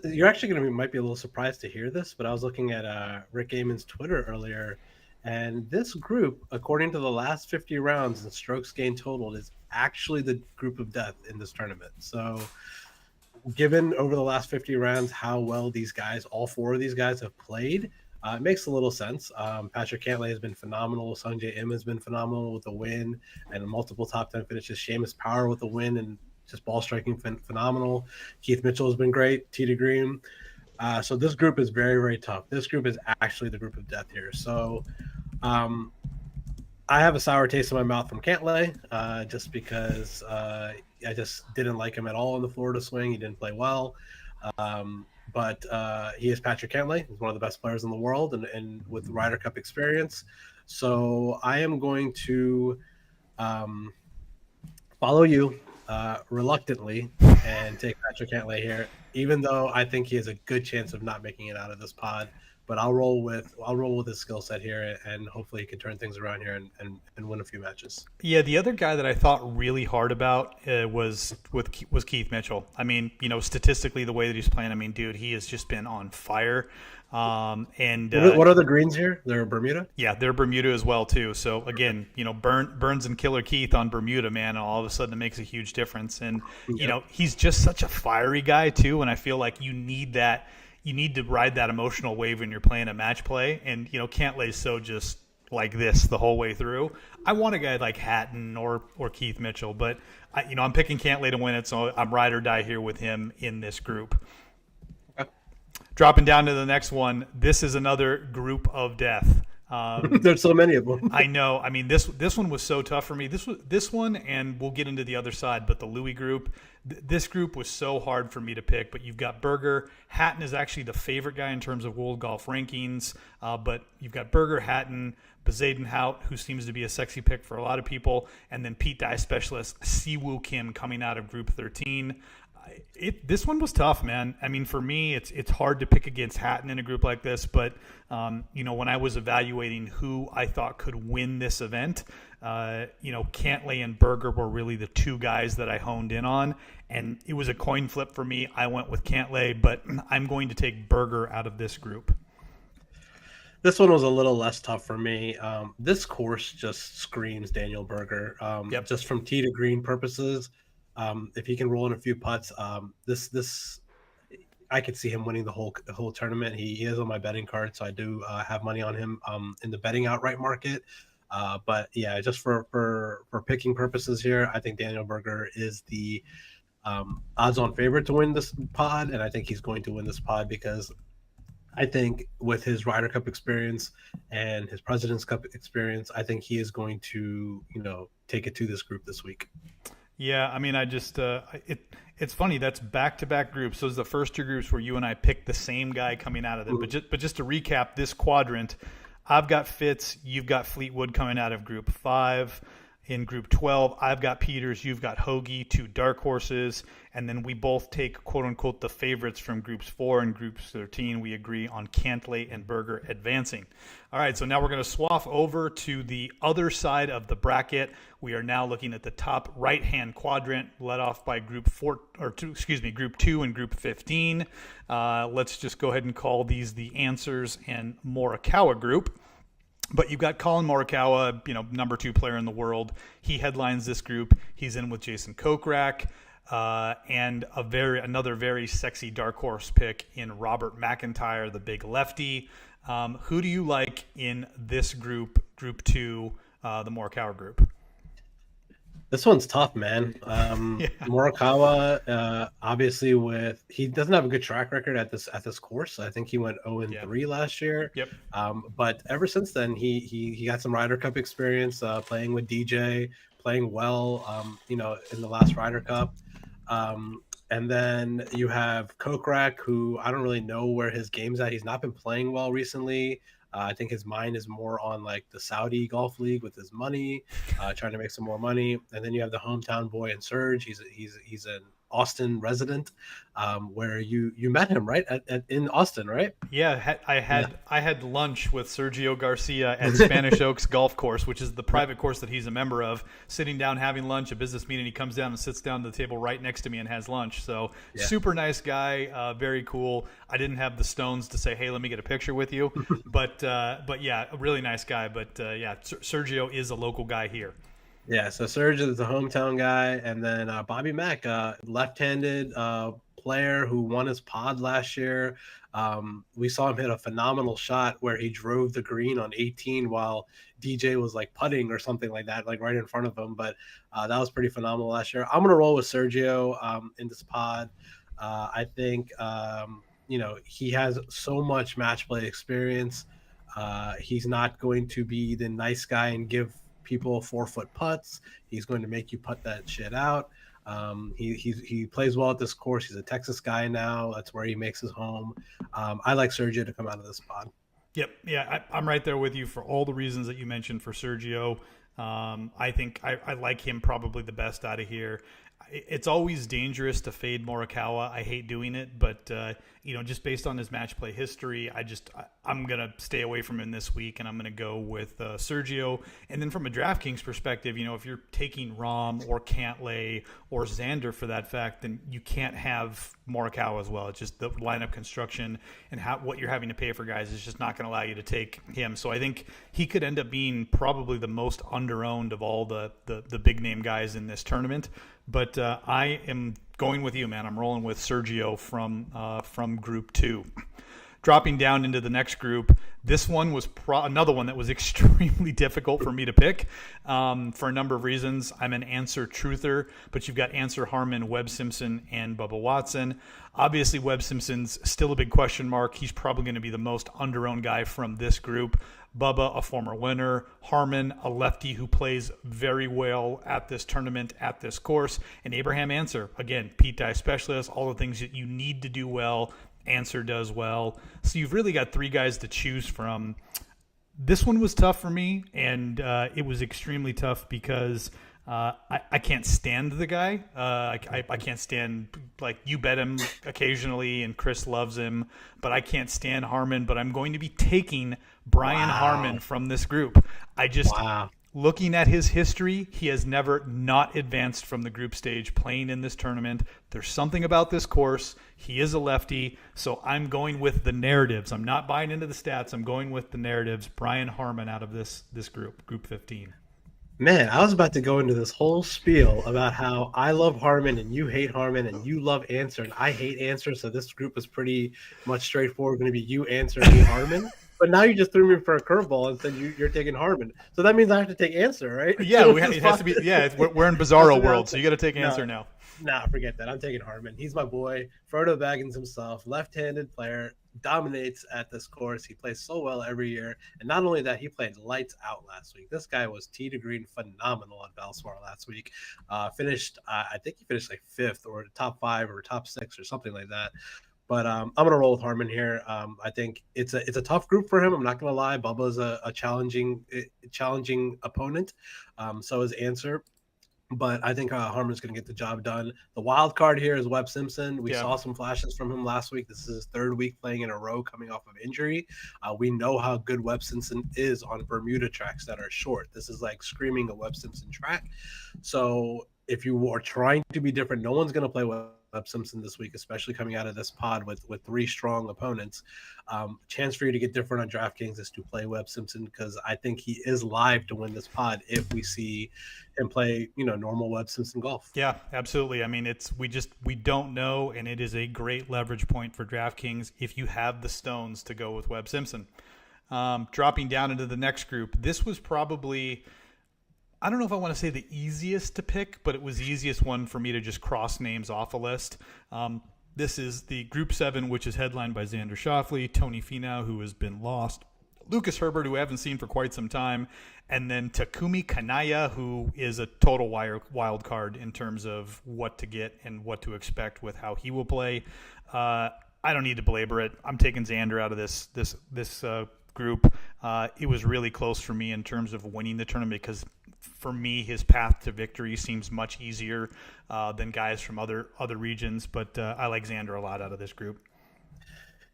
you're actually going to might be a little surprised to hear this, but I was looking at Rick Gaiman's Twitter earlier, and this group, according to the last 50 rounds and strokes gained total, is actually the group of death in this tournament. So given over the last 50 rounds how well these guys, all four of these guys have played, it makes a little sense. Patrick Cantlay has been phenomenal. Sung Jae Im has been phenomenal with a win and multiple top 10 finishes. Seamus Power with a win and just ball striking phenomenal. Keith Mitchell has been great. T. Green. So this group is very, very tough. This group is actually the group of death here. So I have a sour taste in my mouth from Cantlay, just because I just didn't like him at all in the Florida swing. He didn't play well. But he is Patrick Cantlay. He's one of the best players in the world and with Ryder Cup experience. So I am going to follow you reluctantly and take Patrick Cantlay here, even though I think he has a good chance of not making it out of this pod. But I'll roll with his skill set here, and hopefully he can turn things around here and win a few matches. Yeah, the other guy that I thought really hard about was Keith Mitchell. I mean, statistically, the way that he's playing, I mean, dude, he has just been on fire. And what are the greens here? They're Bermuda. Yeah, they're Bermuda as well too. So again, Burns and Killer Keith on Bermuda, man, and all of a sudden it makes a huge difference. And he's just such a fiery guy too, and I feel like you need that. You need to ride that emotional wave when you're playing a match play, and Cantlay's so just like this the whole way through. I want a guy like Hatton or Keith Mitchell, but I'm picking Cantlay to win it, so I'm ride or die here with him in this group. Okay. Dropping down to the next one, this is another group of death. There's so many of them. I know. I mean, this one was so tough for me. This one, and we'll get into the other side, but the Louis group, this group was so hard for me to pick. But you've got Berger. Hatton is actually the favorite guy in terms of world golf rankings. But you've got Berger, Hatton, Bezaden Hout, who seems to be a sexy pick for a lot of people, and then Pete Dye specialist Siwoo Kim coming out of Group 13. This one was tough, man. I mean, for me, it's hard to pick against Hatton in a group like this. But when I was evaluating who I thought could win this event, Cantlay and Berger were really the two guys that I honed in on, and it was a coin flip for me. I went with Cantlay, but I'm going to take Berger out of this group. This one was a little less tough for me. This course just screams Daniel Berger. Just from tee to green purposes. If he can roll in a few putts, this I could see him winning the whole tournament. He is on my betting card, so I do have money on him in the betting outright market. But yeah, just for picking purposes here, I think Daniel Berger is the odds-on favorite to win this pod, and I think he's going to win this pod because I think with his Ryder Cup experience and his President's Cup experience, I think he is going to take it to this group this week. Yeah, I mean, I just it's funny. That's back-to-back groups. Those are the first two groups where you and I picked the same guy coming out of them. But just to recap this quadrant, I've got Fitz, you've got Fleetwood coming out of Group 5. In Group 12, I've got Peters, you've got Hoagy, two dark horses, and then we both take, quote-unquote, the favorites from Groups 4 and Groups 13. We agree on Cantlay and Berger advancing. All right, so now we're going to swap over to the other side of the bracket. We are now looking at the top right-hand quadrant, led off by Group 2 and Group 15. Let's just go ahead and call these the Answers and Morikawa group. But you've got Colin Morikawa, number 2 player in the world. He headlines this group. He's in with Jason Kokrak, and another very sexy dark horse pick in Robert McIntyre, the big lefty. Who do you like in this group, Group 2, the Morikawa group? This one's tough, man. Morikawa, obviously, he doesn't have a good track record at this course. I think he went 0-3 last year. Yep. But ever since then, he got some Ryder Cup experience, playing with DJ, playing well, in the last Ryder Cup. And then you have Kokrak, who I don't really know where his game's at. He's not been playing well recently. I think his mind is more on like the Saudi Golf League with his money, trying to make some more money. And then you have the hometown boy in Serge. He's an Austin resident, where you met him right in Austin, right? Yeah, I had lunch with Sergio Garcia at Spanish Oaks Golf Course, which is the private course that he's a member of. Sitting down having lunch, a business meeting, he comes down and sits down at the table right next to me and has lunch. So super nice guy, very cool. I didn't have the stones to say, hey, let me get a picture with you, but yeah, a really nice guy. But yeah, Sergio is a local guy here. Yeah, so Serge is the hometown guy, and then Bobby Mack, left-handed player who won his pod last year. We saw him hit a phenomenal shot where he drove the green on 18 while DJ was like putting or something like that, like right in front of him. But that was pretty phenomenal last year. I'm gonna roll with Sergio in this pod. I think he has so much match play experience. He's not going to be the nice guy and give people 4-foot putts. He's going to make you putt that shit out. He plays well at this course. He's a Texas guy now. That's where he makes his home. I like Sergio to come out of this spot. Yep. Yeah, I'm right there with you for all the reasons that you mentioned for Sergio. I think I like him probably the best out of here. It's always dangerous to fade Morikawa. I hate doing it, but just based on his match play history, I'm gonna stay away from him this week, and I'm gonna go with Sergio. And then from a DraftKings perspective, if you're taking Rahm or Cantlay or Xander for that fact, then you can't have Morikawa as well. It's just the lineup construction and what you're having to pay for guys is just not going to allow you to take him. So I think he could end up being probably the most underowned of all the big name guys in this tournament. But I am going with you, man. I'm rolling with Sergio from Group 2. Dropping down into the next group, this one was another one that was extremely difficult for me to pick for a number of reasons. I'm an answer truther, but you've got answer Harmon, Webb Simpson, and Bubba Watson. Obviously, Webb Simpson's still a big question mark. He's probably going to be the most underowned guy from this group. Bubba, a former winner. Harmon, a lefty who plays very well at this tournament, at this course. And Abraham Answer, again, Pete Dye specialist, all the things that you need to do well. Answer does well. So you've really got three guys to choose from. This one was tough for me, and it was extremely tough because I can't stand the guy. I can't stand, like, you bet him occasionally, and Chris loves him, but I can't stand Harmon. But I'm going to be taking Brian Harmon from this group. Looking at his history, he has never not advanced from the group stage playing in this tournament. There's something about this course. He is a lefty, so I'm going with the narratives. I'm not buying into the stats. I'm going with the narratives. Brian Harmon out of this group, Group 15. Man, I was about to go into this whole spiel about how I love Harmon and you hate Harmon and you love Answer and I hate Answer, so this group is pretty much straightforward. Going to be you, Answer, and me, Harmon. But now you just threw me for a curveball and said you're taking Harmon. So that means I have to take Answer, right? Yeah, it has to be. Yeah, we're in Bizarro world, so you got to take Answer now. Nah, forget that. I'm taking Harmon. He's my boy. Frodo Baggins himself, left-handed player, dominates at this course. He plays so well every year. And not only that, he played lights out last week. This guy was tee to green phenomenal at Valspar last week. I think he finished like 5th or top 5 or top 6 or something like that. But I'm going to roll with Harmon here. I think it's a tough group for him. I'm not going to lie. Bubba's a challenging opponent. So is Answer. But I think Harmon's going to get the job done. The wild card here is Webb Simpson. We saw some flashes from him last week. This is his 3rd week playing in a row coming off of injury. We know how good Webb Simpson is on Bermuda tracks that are short. This is like screaming a Webb Simpson track. So if you are trying to be different, no one's going to play Webb Simpson this week, especially coming out of this pod with 3 strong opponents. Chance for you to get different on DraftKings is to play Webb Simpson, because I think he is live to win this pod if we see him play, normal Webb Simpson golf. Yeah, absolutely. I mean, we don't know, and it is a great leverage point for DraftKings if you have the stones to go with Webb Simpson. Dropping down into the next group, this was probably, I don't know if I want to say the easiest to pick, but it was the easiest one for me to just cross names off a list. This is the Group 7, which is headlined by Xander Schauffele, Tony Finau, who has been lost, Lucas Herbert, who I haven't seen for quite some time, and then Takumi Kanaya, who is a total wild card in terms of what to get and what to expect with how he will play. I don't need to belabor it. I'm taking Xander out of this group. It was really close for me in terms of winning the tournament, because for me, his path to victory seems much easier than guys from other regions. But I like Xander a lot out of this group.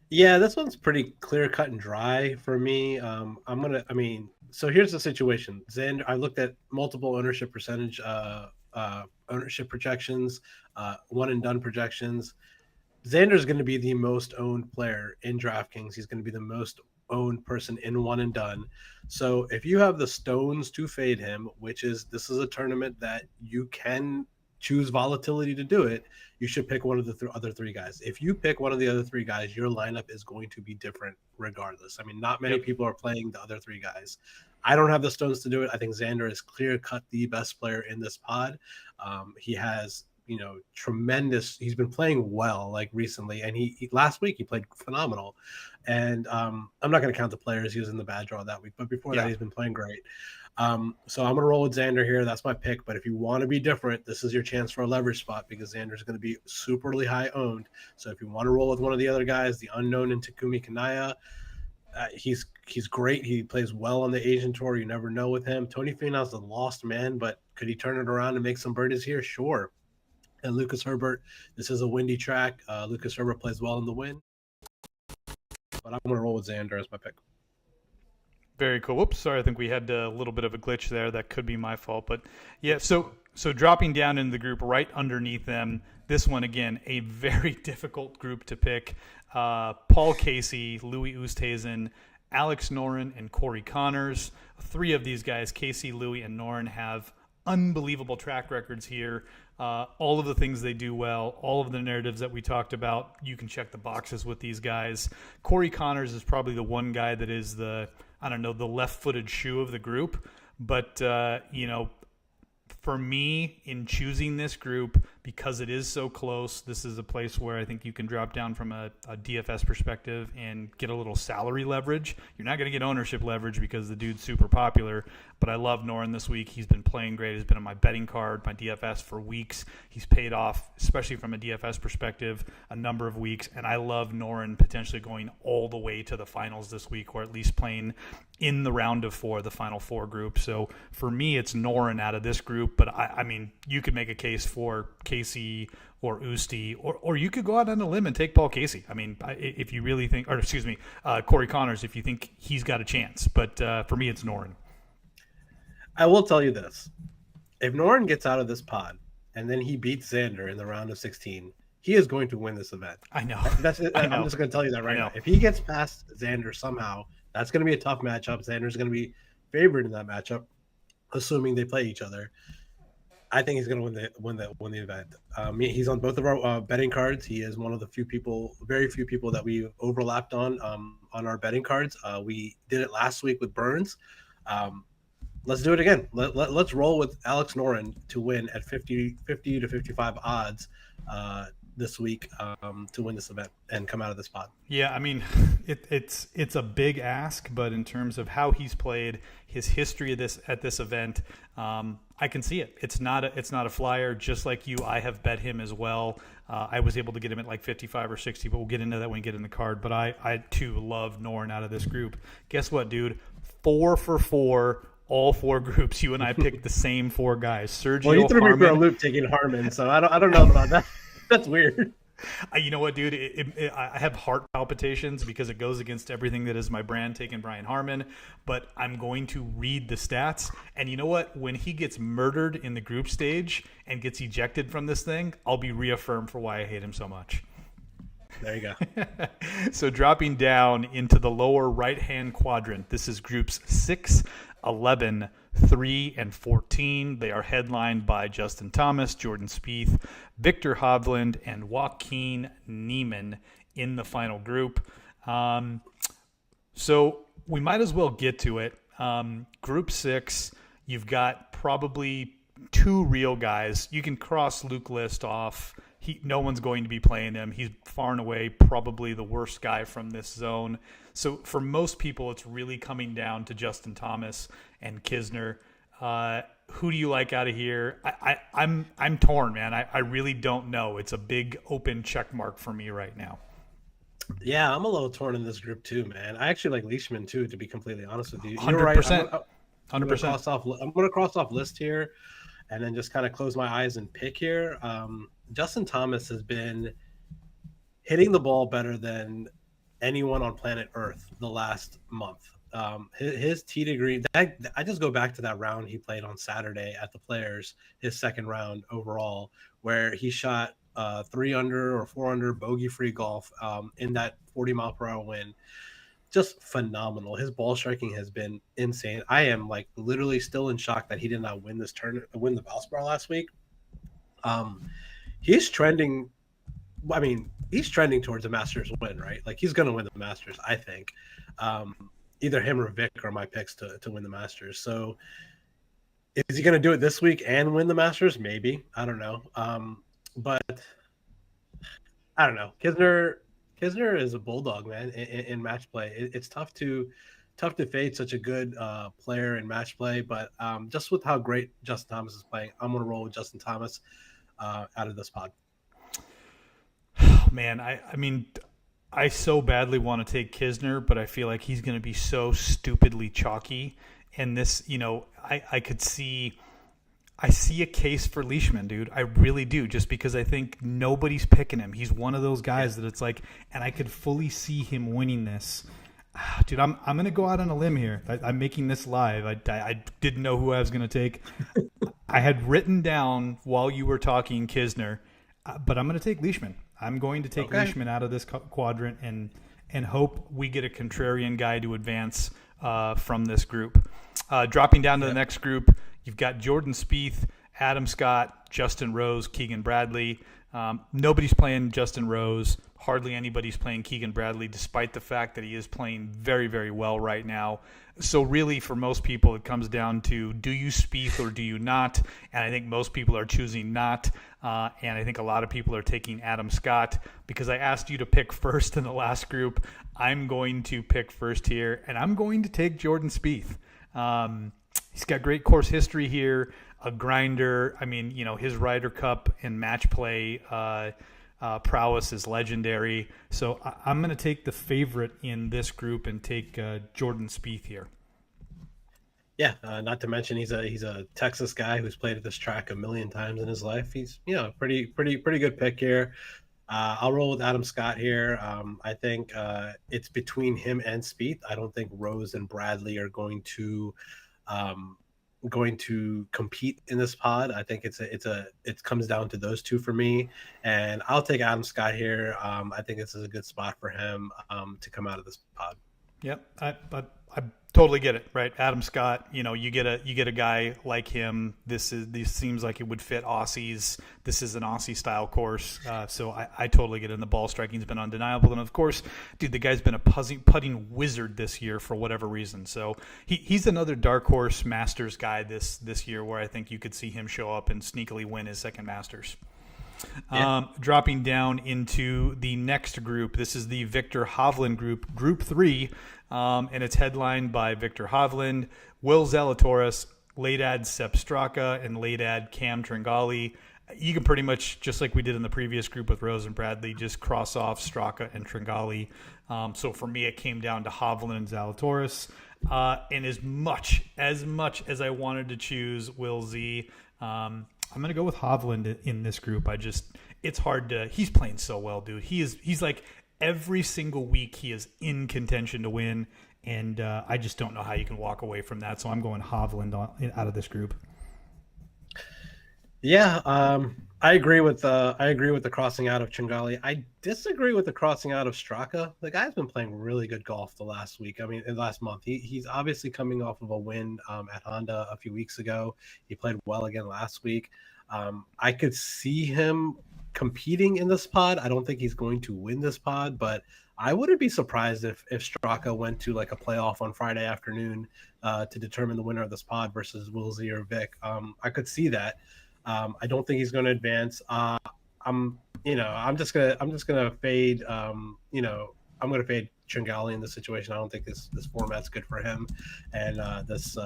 Yeah, this one's pretty clear cut and dry for me. So here's the situation. Xander, I looked at multiple ownership percentage, ownership projections, one and done projections. Xander's going to be the most owned player in DraftKings. He's going to be the most owned person in one and done. So if you have the stones to fade him, this is a tournament that you can choose volatility to do it, you should pick one of the other three guys. If you pick one of the other three guys, your lineup is going to be different regardless. I mean, not many people are playing the other three guys. I don't have the stones to do it. I think Xander is clear cut the best player in this pod. He has, tremendous. He's been playing well like recently, and he last week he played phenomenal. And I'm not going to count the players. He was in the bad draw that week, but before that, he's been playing great. So I'm going to roll with Xander here. That's my pick. But if you want to be different, this is your chance for a leverage spot because Xander's going to be superly high owned. So if you want to roll with one of the other guys, the unknown in Takumi Kanaya, he's great. He plays well on the Asian tour. You never know with him. Tony Finau's a lost man, but could he turn it around and make some birdies here? Sure. And Lucas Herbert, this is a windy track. Lucas Herbert plays well in the wind. But I'm going to roll with Xander as my pick. Very cool. Whoops, sorry. I think we had a little bit of a glitch there. That could be my fault. But yeah, so dropping down in the group right underneath them, this one, again, a very difficult group to pick. Paul Casey, Louis Oosthuizen, Alex Noren, and Corey Connors. Three of these guys, Casey, Louis, and Noren, have unbelievable track records here. All of the things they do well, all of the narratives that we talked about, you can check the boxes with these guys. Corey Connors is probably the one guy that is the left-footed shoe of the group. But, for me, in choosing this group, because it is so close, this is a place where I think you can drop down from a DFS perspective and get a little salary leverage. You're not going to get ownership leverage because the dude's super popular, but I love Noren this week. He's been playing great. He's been on my betting card, my DFS for weeks. He's paid off, especially from a DFS perspective, a number of weeks, and I love Noren potentially going all the way to the finals this week, or at least playing in the round of four, the final four group. So for me, it's Noren out of this group, but I mean, you could make a case for Casey or Usti, or you could go out on a limb and take Paul Casey. I mean, if you really think, or excuse me, Corey Connors, if you think he's got a chance. But for me, it's Noren. I will tell you this. If Noren gets out of this pod and then he beats Xander in the round of 16, he is going to win this event. I know. I'm just going to tell you that right now. If he gets past Xander somehow, that's going to be a tough matchup. Xander's going to be favored in that matchup, assuming they play each other. I think he's going to win the event. He's on both of our betting cards. He is one of the very few people that we overlapped on our betting cards. We did it last week with Burns. Let's do it again. Let's roll with Alex Noren to win at 50 to 55 odds this week to win this event and come out of this pod. Yeah, I mean, it's a big ask, but in terms of how he's played, his history of this event, I can see it. It's not a flyer. Just like you, I have bet him as well. I was able to get him at like 55 or 60, but we'll get into that when we get in the card. But I too love Noren out of this group. Guess what, dude? 4 for 4. All four groups, you and I picked the same four guys. Sergio, well, you threw Harmon. Me for a loop taking Harmon, so I don't know about that. That's weird. You know what, dude? I have heart palpitations because it goes against everything that is my brand, taking Brian Harmon. But I'm going to read the stats. And you know what? When he gets murdered in the group stage and gets ejected from this thing, I'll be reaffirmed for why I hate him so much. There you go. So dropping down into the lower right-hand quadrant, this is groups 6, 11, 3, and 14. They are headlined by Justin Thomas, Jordan Spieth, Victor Hovland, and Joaquin Neiman in the final group. So we might as well get to it. Group 6, you've got probably 2 real guys. You can cross Luke List off. No one's going to be playing him. He's far and away probably the worst guy from this zone. So for most people, it's really coming down to Justin Thomas and Kisner. Who do you like out of here? I'm torn, man. I really don't know. It's a big open check mark for me right now. Yeah, I'm a little torn in this group too, man. I actually like Leishman too, to be completely honest with you. 100%. You're right. 100%. I'm going to cross off List here and then just kind of close my eyes and pick here. Justin Thomas has been hitting the ball better than anyone on planet Earth the last month. His tee degree, I just go back to that round he played on Saturday at the Players, his second round overall, where he shot 3 under or 4 under bogey-free golf in that 40-mile-per-hour wind. just phenomenal. His ball striking has been insane. I am like literally still in shock that he did not win win the Valspar last week. He's trending. I mean, he's trending towards a Masters win, right? Like he's going to win the Masters, I think. Either him or Vic are my picks to win the Masters. So is he going to do it this week and win the Masters? Maybe. I don't know. But I don't know. Kisner is a bulldog, man. In match play, it's tough to fade such a good player in match play. But just with how great Justin Thomas is playing, I'm going to roll with Justin Thomas out of this pod. Man, I mean, I so badly want to take Kisner, but I feel like he's going to be so stupidly chalky. And this, I could see. I see a case for Leishman, dude. I really do, just because I think nobody's picking him. He's one of those guys that it's like, and I could fully see him winning this. Dude, I'm going to go out on a limb here. I'm making this live. I didn't know who I was going to take. I had written down while you were talking Kisner, but I'm going to take Leishman. I'm going to take Leishman out of this quadrant and hope we get a contrarian guy to advance from this group. Dropping down to the next group, you've got Jordan Spieth, Adam Scott, Justin Rose, Keegan Bradley. Nobody's playing Justin Rose. Hardly anybody's playing Keegan Bradley, despite the fact that he is playing very, very well right now. So really, for most people, it comes down to, do you Spieth or do you not? And I think most people are choosing not. And I think a lot of people are taking Adam Scott. Because I asked you to pick first in the last group, I'm going to pick first here. And I'm going to take Jordan Spieth. He's got great course history here, a grinder. I mean, his Ryder Cup and match play prowess is legendary. So I'm going to take the favorite in this group and take Jordan Spieth here. Yeah, not to mention he's a Texas guy who's played at this track a million times in his life. He's pretty good pick here. I'll roll with Adam Scott here. I think it's between him and Spieth. I don't think Rose and Bradley are going to compete in this pod. I think it comes down to those two for me, and I'll take Adam Scott here. I think this is a good spot for him to come out of this pod. Yep, I totally get it. Right, Adam Scott. You get a guy like him. This seems like it would fit Aussies. This is an Aussie style course, so I totally get it. And the ball striking's been undeniable. And of course, dude, the guy's been a putting wizard this year for whatever reason. So he's another dark horse Masters guy this year, where I think you could see him show up and sneakily win his second Masters. Yeah. Dropping down into the next group, this is the Victor Hovland group, Group 3, and it's headlined by Victor Hovland, Will Zalatoris, late ad Sepp Straka, and late ad Cam Tringali. You can pretty much, just like we did in the previous group with Rose and Bradley, just cross off Straka and Tringali. So for me, it came down to Hovland and Zalatoris. And as much as I wanted to choose Will Z, I'm going to go with Hovland in this group. It's hard to, he's playing so well, dude. He's like every single week he is in contention to win. And I just don't know how you can walk away from that. So I'm going Hovland out of this group. Yeah. I agree with the crossing out of Tringali. I disagree with the crossing out of Straka. The guy's been playing really good golf the last week. I mean, the last month. He's obviously coming off of a win at Honda a few weeks ago. He played well again last week. I could see him competing in this pod. I don't think he's going to win this pod, but I wouldn't be surprised if Straka went to like a playoff on Friday afternoon to determine the winner of this pod versus Will Z or Vic. I could see that. I don't think he's going to advance. I'm just gonna fade. I'm going to fade Tringali in this situation. I don't think this format's good for him, and this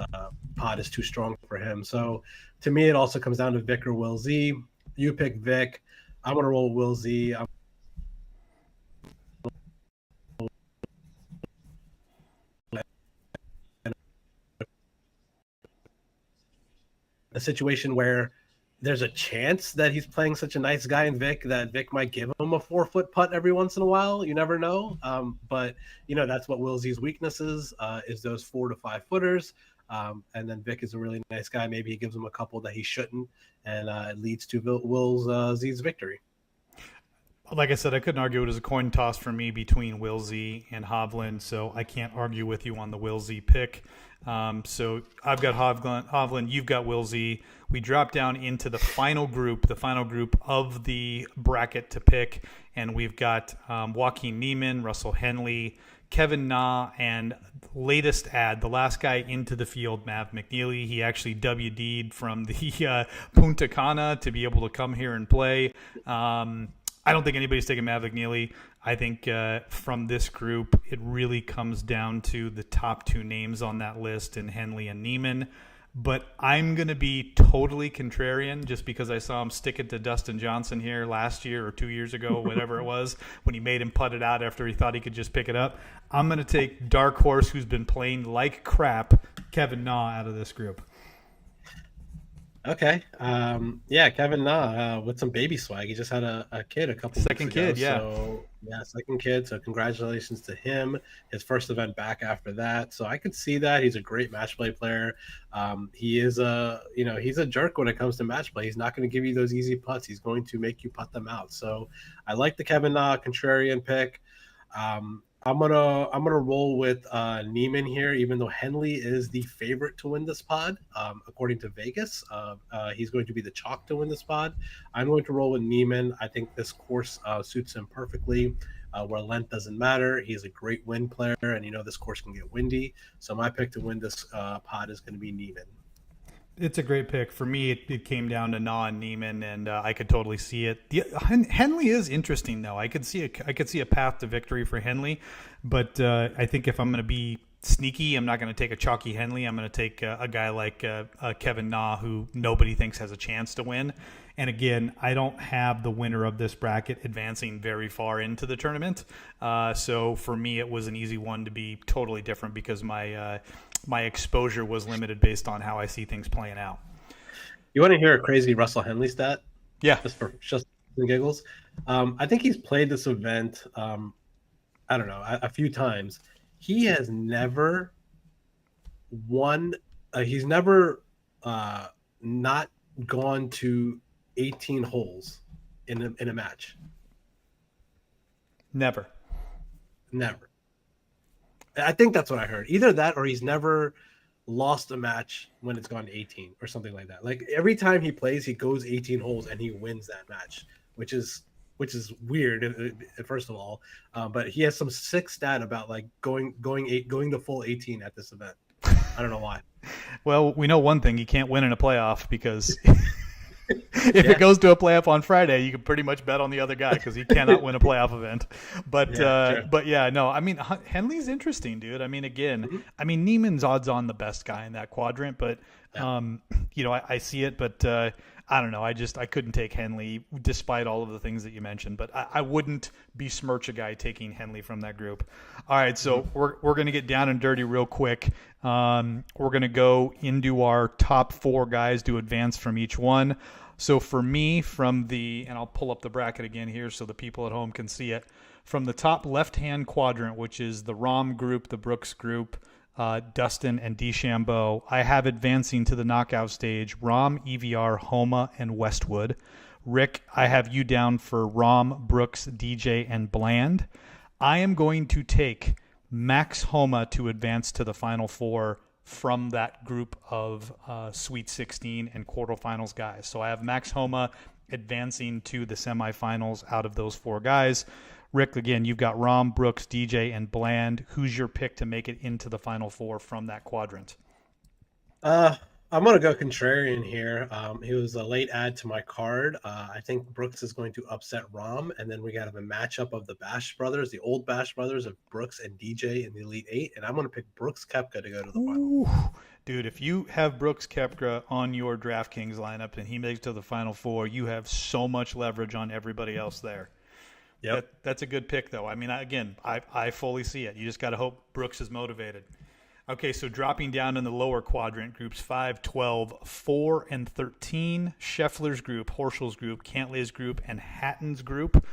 pod is too strong for him. So to me, it also comes down to Vic or Will Z. You pick Vic. I'm going to roll Will Z. A situation where there's a chance that he's playing such a nice guy in Vic that Vic might give him a 4-foot putt every once in a while. You never know. But that's what Will Z's weakness is those 4 to 5 footers. And then Vic is a really nice guy. Maybe he gives him a couple that he shouldn't, and it leads to Will Z's victory. like I said, I couldn't argue. It was a coin toss for me between Wilsey and Hovland, so I can't argue with you on the Wilsey pick. So I've got Hovland, you've got Wilsey. We drop down into the final group of the bracket to pick, and we've got Joaquin Neiman, Russell Henley, Kevin Na, and latest ad, the last guy into the field, Mav McNeely. He actually WD'd from the Punta Cana to be able to come here and play. I don't think anybody's taking Mav McNeely. I think from this group, it really comes down to the top two names on that list in Henley and Neiman. But I'm going to be totally contrarian just because I saw him stick it to Dustin Johnson here last year or 2 years ago, whatever it was, when he made him putt it out after he thought he could just pick it up. I'm going to take dark horse who's been playing like crap, Kevin Na, out of this group. Okay. Yeah, Kevin Na with some baby swag. He just had a kid a couple second weeks ago. kid, yeah. So, yeah, second kid. So congratulations to him. His first event back after that. So I could see that. He's a great match play player. He is he's a jerk when it comes to match play. He's not going to give you those easy putts. He's going to make you putt them out. So I like the Kevin Na contrarian pick. I'm gonna roll with Neiman here, even though Henley is the favorite to win this pod, according to Vegas. He's going to be the chalk to win this pod. I'm going to roll with Neiman. I think this course suits him perfectly, where length doesn't matter. He's a great wind player, and this course can get windy. So my pick to win this pod is going to be Neiman. It's a great pick. For me, it came down to Na and Neiman, and I could totally see it. Henley is interesting, though. I could see a path to victory for Henley, but I think if I'm going to be sneaky, I'm not going to take a chalky Henley. I'm going to take a guy like Kevin Na, who nobody thinks has a chance to win. And again, I don't have the winner of this bracket advancing very far into the tournament. So for me, it was an easy one to be totally different because my exposure was limited based on how I see things playing out. You want to hear a crazy Russell Henley stat? Yeah. Just for giggles. I think he's played this event, I don't know, a few times. He has never won. He's never not gone to 18 holes in a match. Never. I think that's what I heard. Either that or he's never lost a match when it's gone to 18 or something like that. Like every time he plays, he goes 18 holes and he wins that match, which is weird, first of all. But he has some sick stat about like going the full 18 at this event. I don't know why. Well, we know one thing: you can't win in a playoff because if it goes to a playoff on Friday, you can pretty much bet on the other guy because he cannot win a playoff event. But no, I mean, Henley's interesting, dude. I mean, again, Neiman's odds on the best guy in that quadrant, but I see it, but I don't know. I couldn't take Henley despite all of the things that you mentioned, but I wouldn't besmirch a guy taking Henley from that group. All right, so we're going to get down and dirty real quick. We're going to go into our top four guys to advance from each one. So for me, and I'll pull up the bracket again here so the people at home can see it, from the top left-hand quadrant, which is the Rahm group, the Brooks group, Dustin, and DeChambeau, I have advancing to the knockout stage Rahm, EVR, Homa, and Westwood. Rick, I have you down for Rahm, Brooks, DJ, and Bland. I am going to take Max Homa to advance to the Final Four from that group of Sweet 16 and quarterfinals guys. So I have Max Homa advancing to the semifinals out of those four guys. Rick, again, you've got Rahm, Brooks, DJ, and Bland. Who's your pick to make it into the Final Four from that quadrant? I'm going to go contrarian here. He was a late add to my card. I think Brooks is going to upset Rahm, and then we got a matchup of the Bash brothers, the old Bash brothers of Brooks and DJ in the Elite Eight, and I'm going to pick Brooks Koepka to go to the final. Dude, if you have Brooks Koepka on your DraftKings lineup and he makes it to the Final Four, you have so much leverage on everybody else there. Yep. That's a good pick, though. I mean, again, I fully see it. You just got to hope Brooks is motivated. Okay, so dropping down in the lower quadrant, groups 5, 12, 4, and 13, Scheffler's group, Horschel's group, Cantlay's group, and Hatton's group.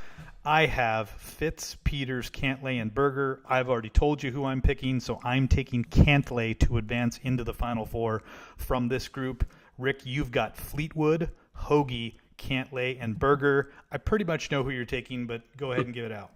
I have Fitz, Peters, Cantlay, and Berger. I've already told you who I'm picking, so I'm taking Cantlay to advance into the Final Four from this group. Rick, you've got Fleetwood, Hoagy, Cantlay, and Berger. I pretty much know who you're taking, but go ahead and give it out.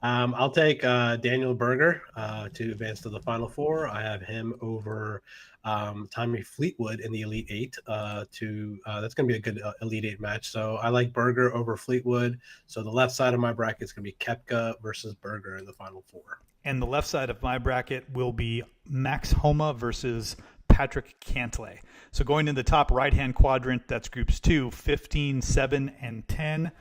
I'll take Daniel Berger to advance to the Final Four. I have him over Tommy Fleetwood in the Elite Eight. That's going to be a good Elite Eight match. So I like Berger over Fleetwood. So the left side of my bracket is going to be Koepka versus Berger in the Final Four. And the left side of my bracket will be Max Homa versus Patrick Cantlay. So going in the top right-hand quadrant, that's groups 2, 15, 7, and 10.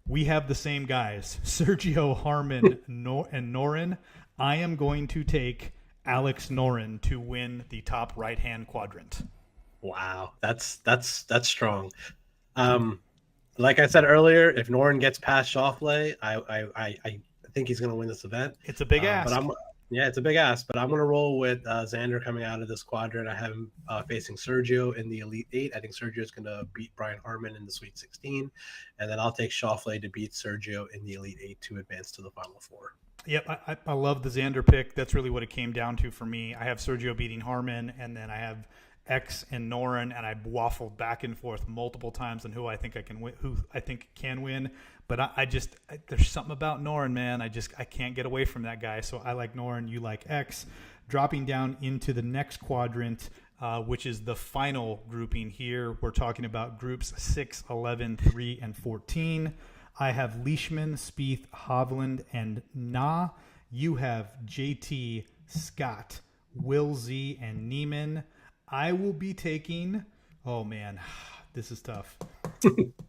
We have the same guys, Sergio, Harmon, and Noren. I am going to take Alex Noren to win the top right-hand quadrant. Wow, that's strong. Like I said earlier, if Noren gets past Schauffele, I think he's going to win this event. It's a big ask. It's a big ask, but I'm going to roll with Xander coming out of this quadrant. I have him facing Sergio in the Elite Eight. I think Sergio is going to beat Brian Harmon in the Sweet 16, and then I'll take Schauffele to beat Sergio in the Elite Eight to advance to the Final Four. Yep, I love the Xander pick. That's really what it came down to for me. I have Sergio beating Harmon, and then I have X and Noren, and I waffled back and forth multiple times on who I think can win. But there's something about Noren, man. I can't get away from that guy. So I like Noren, you like X. Dropping down into the next quadrant, which is the final grouping here. We're talking about groups 6, 11, 3, and 14. I have Leishman, Spieth, Hovland, and Na. You have JT, Scott, Will Z, and Neiman. I will be taking, oh man, this is tough.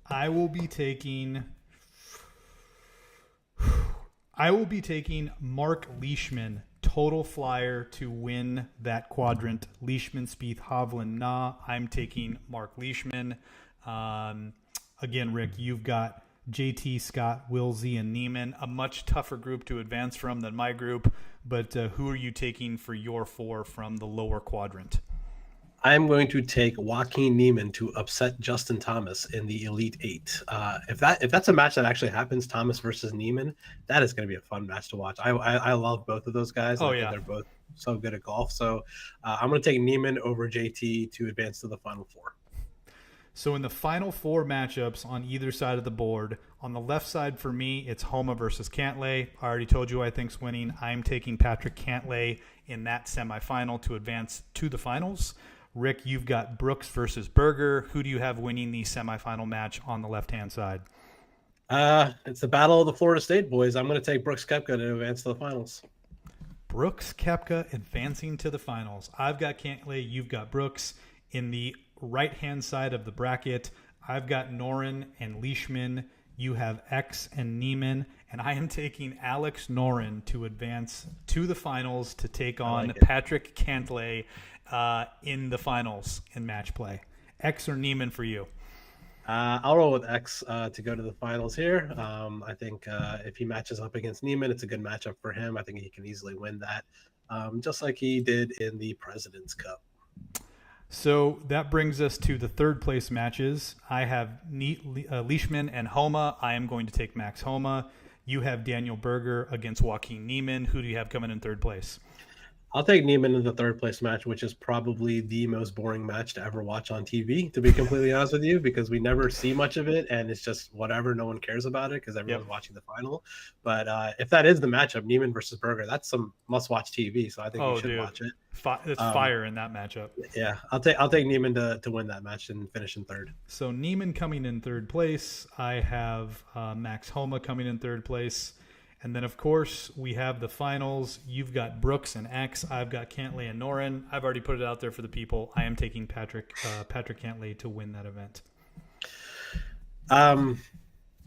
I will be taking Mark Leishman, total flyer, to win that quadrant. Leishman, Spieth, Hovland, Na. I'm taking Mark Leishman. Again, Rick, you've got JT, Scott, Will Z, and Neiman. A much tougher group to advance from than my group, but who are you taking for your 4 from the lower quadrant? I'm going to take Joaquin Neiman to upset Justin Thomas in the Elite Eight. If that's a match that actually happens, Thomas versus Neiman, that is going to be a fun match to watch. I love both of those guys. Oh, I think they're both so good at golf. So I'm going to take Neiman over JT to advance to the Final Four. So in the final 4 matchups on either side of the board, on the left side for me, it's Homa versus Cantlay. I already told you who I think's winning. I'm taking Patrick Cantlay in that semifinal to advance to the finals. Rick, you've got Brooks versus Berger. Who do you have winning the semifinal match on the left-hand side? It's the battle of the Florida State boys. I'm going to take Brooks Koepka to advance to the finals. Brooks Koepka advancing to the finals. I've got Cantlay. You've got Brooks. In the right-hand side of the bracket, I've got Noren and Leishman. You have X and Neiman. And I am taking Alex Noren to advance to the finals to take on Patrick Cantlay in the finals in match play. X or Neiman for you? I'll roll with X to go to the finals here. I think if he matches up against Neiman, it's a good matchup for him. I think he can easily win that, just like he did in the President's Cup. So that brings us to the third place matches. I have Leishman and Homa. I am going to take Max Homa. You have Daniel Berger against Joaquin Neiman. Who do you have coming in third place? I'll take Neiman in the third place match, which is probably the most boring match to ever watch on TV, to be completely honest with you, because we never see much of it, and it's just whatever. No one cares about it because everyone's watching the final. But if that is the matchup, Neiman versus Berger, that's some must-watch TV, so I think we should watch it. It's fire in that matchup. Yeah, I'll take Neiman to win that match and finish in third. So Neiman coming in third place. I have Max Homa coming in third place. And then, of course, we have the finals. You've got Brooks and X. I've got Cantlay and Noren. I've already put it out there for the people. I am taking Patrick Cantlay to win that event. I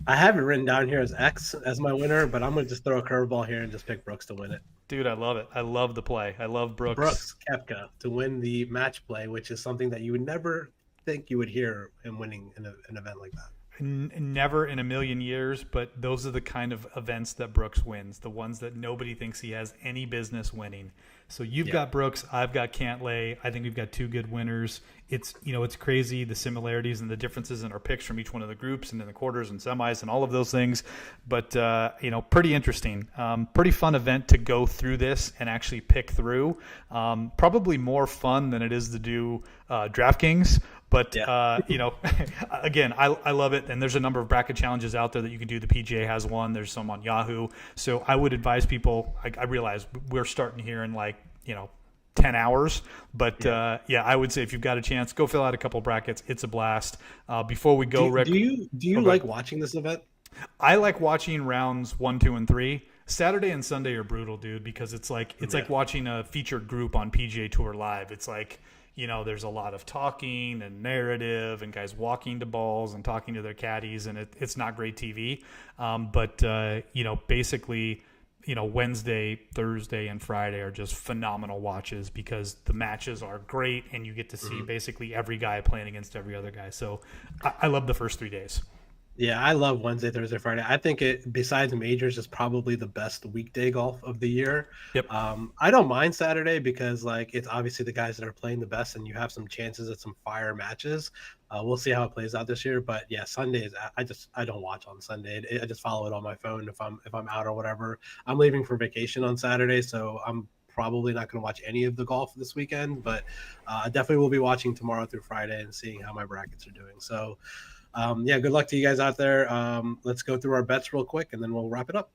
have it written down here as X as my winner, but I'm going to just throw a curveball here and just pick Brooks to win it. Dude, I love it. I love the play. I love Brooks. Brooks Koepka to win the match play, which is something that you would never think you would hear him winning in an event like that. Never in a million years, but those are the kind of events that Brooks wins, the ones that nobody thinks he has any business winning. So you've got Brooks, I've got Cantlay. I think we've got two good winners. It's crazy, the similarities and the differences in our picks from each one of the groups and in the quarters and semis and all of those things. But, pretty interesting. Pretty fun event to go through this and actually pick through. Probably more fun than it is to do DraftKings. But, again, I love it. And there's a number of bracket challenges out there that you can do. The PGA has one. There's some on Yahoo. So I would advise people, I realize we're starting here in 10 hours. But, I would say if you've got a chance, go fill out a couple brackets. It's a blast. Before we go, Rick. Do you like watching this event? I like watching rounds 1, 2, and 3. Saturday and Sunday are brutal, dude, because it's like watching a featured group on PGA Tour Live. It's like, there's a lot of talking and narrative and guys walking to balls and talking to their caddies, and it's not great TV. Basically, Wednesday, Thursday, and Friday are just phenomenal watches because the matches are great and you get to see basically every guy playing against every other guy. So I love the first 3 days. Yeah, I love Wednesday, Thursday, Friday. I think it, besides majors, is probably the best weekday golf of the year. Yep. I don't mind Saturday because it's obviously the guys that are playing the best, and you have some chances at some fire matches. We'll see how it plays out this year, but yeah, Sundays I don't watch on Sunday. I just follow it on my phone if I'm out or whatever. I'm leaving for vacation on Saturday, so I'm probably not going to watch any of the golf this weekend, but I definitely will be watching tomorrow through Friday and seeing how my brackets are doing. So. Good luck to you guys out there. Let's go through our bets real quick, and then we'll wrap it up.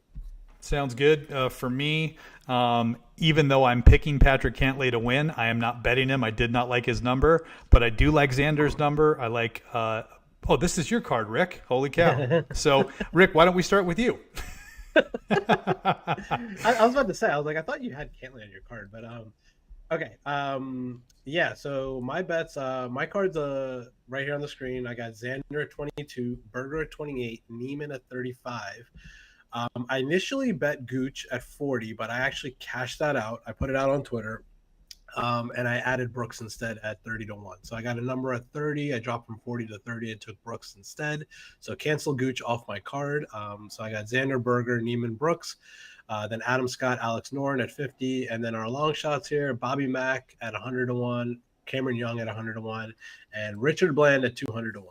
Sounds good. For me, even though I'm picking Patrick Cantlay to win, I am not betting him. I did not like his number, but I do like Xander's number. I like this is your card, Rick. Holy cow. So, Rick, why don't we start with you? I was about to say, I thought you had Cantlay on your card, but okay. So my bets, my cards right here on the screen. I got Xander at 22, Berger at 28, Neiman at 35. I initially bet Gooch at 40, but I actually cashed that out. I put it out on Twitter, and I added Brooks instead at 30-1. So I got a number at 30. I dropped from 40 to 30 and took Brooks instead. So cancel Gooch off my card. So I got Xander, Berger, Neiman, Brooks. Then Adam Scott, Alex Noren at 50. And then our long shots here, Bobby Mack at 100-1, Cameron Young at 100-1, and Richard Bland at 200-1.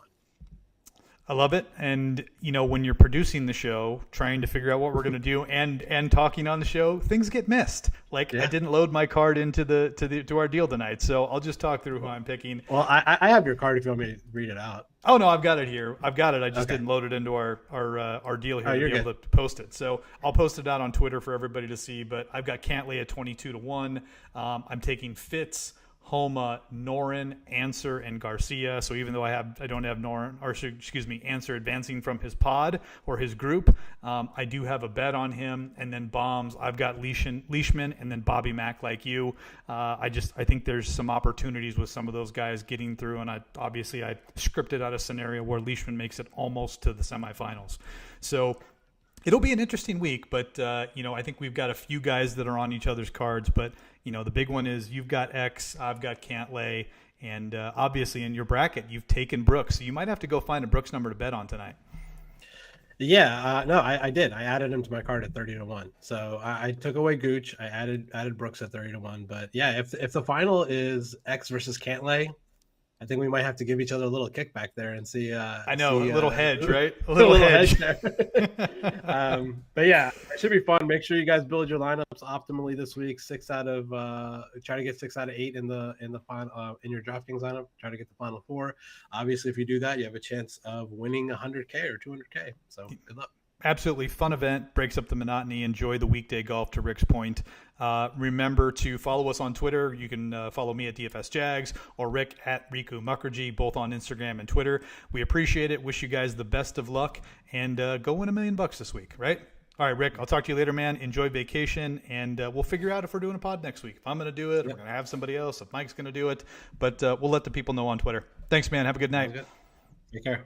I love it. And, when you're producing the show, trying to figure out what we're going to do and talking on the show, things get missed. I didn't load my card into to our deal tonight. So I'll just talk through who I'm picking. Well, I have your card if you want me to read it out. Oh, no, I've got it here. I've got it. I just didn't load it into our deal here to be able to post it. So I'll post it out on Twitter for everybody to see. But I've got Cantlay at 22-1. I'm taking Fitz, Homa, Noren, Answer, and Garcia. So even though I don't have Answer advancing from his pod or his group, I do have a bet on him. And then bombs, I've got Leishman and then Bobby Mack like you. I think there's some opportunities with some of those guys getting through. And I scripted out a scenario where Leishman makes it almost to the semifinals. So it'll be an interesting week, but I think we've got a few guys that are on each other's cards. But the big one is you've got X, I've got Cantlay, and obviously in your bracket you've taken Brooks. So you might have to go find a Brooks number to bet on tonight. Yeah, no, I did. I added him to my card at 30-1. So I took away Gooch. I added Brooks at 30-1. But yeah, if the final is X versus Cantlay, I think we might have to give each other a little kickback there and see. I know, a little hedge, right? A little hedge. There. But yeah, it should be fun. Make sure you guys build your lineups optimally this week. Try to get 6 out of 8 in the final in your DraftKings lineup. Try to get the final 4. Obviously, if you do that, you have a chance of winning 100K or 200K. So good luck. Absolutely fun event, breaks up the monotony. Enjoy the weekday golf, to Rick's point. Remember to follow us on Twitter. You can follow me at DFS Jags or Rick at Riku Mukherjee, both on Instagram and Twitter. We appreciate it. Wish you guys the best of luck, and go win $1 million this week, right? All right, Rick, I'll talk to you later, man. Enjoy vacation, and we'll figure out if we're doing a pod next week. If I'm going to do it, we're going to have somebody else. If Mike's going to do it, but we'll let the people know on Twitter. Thanks, man. Have a good night. Take care.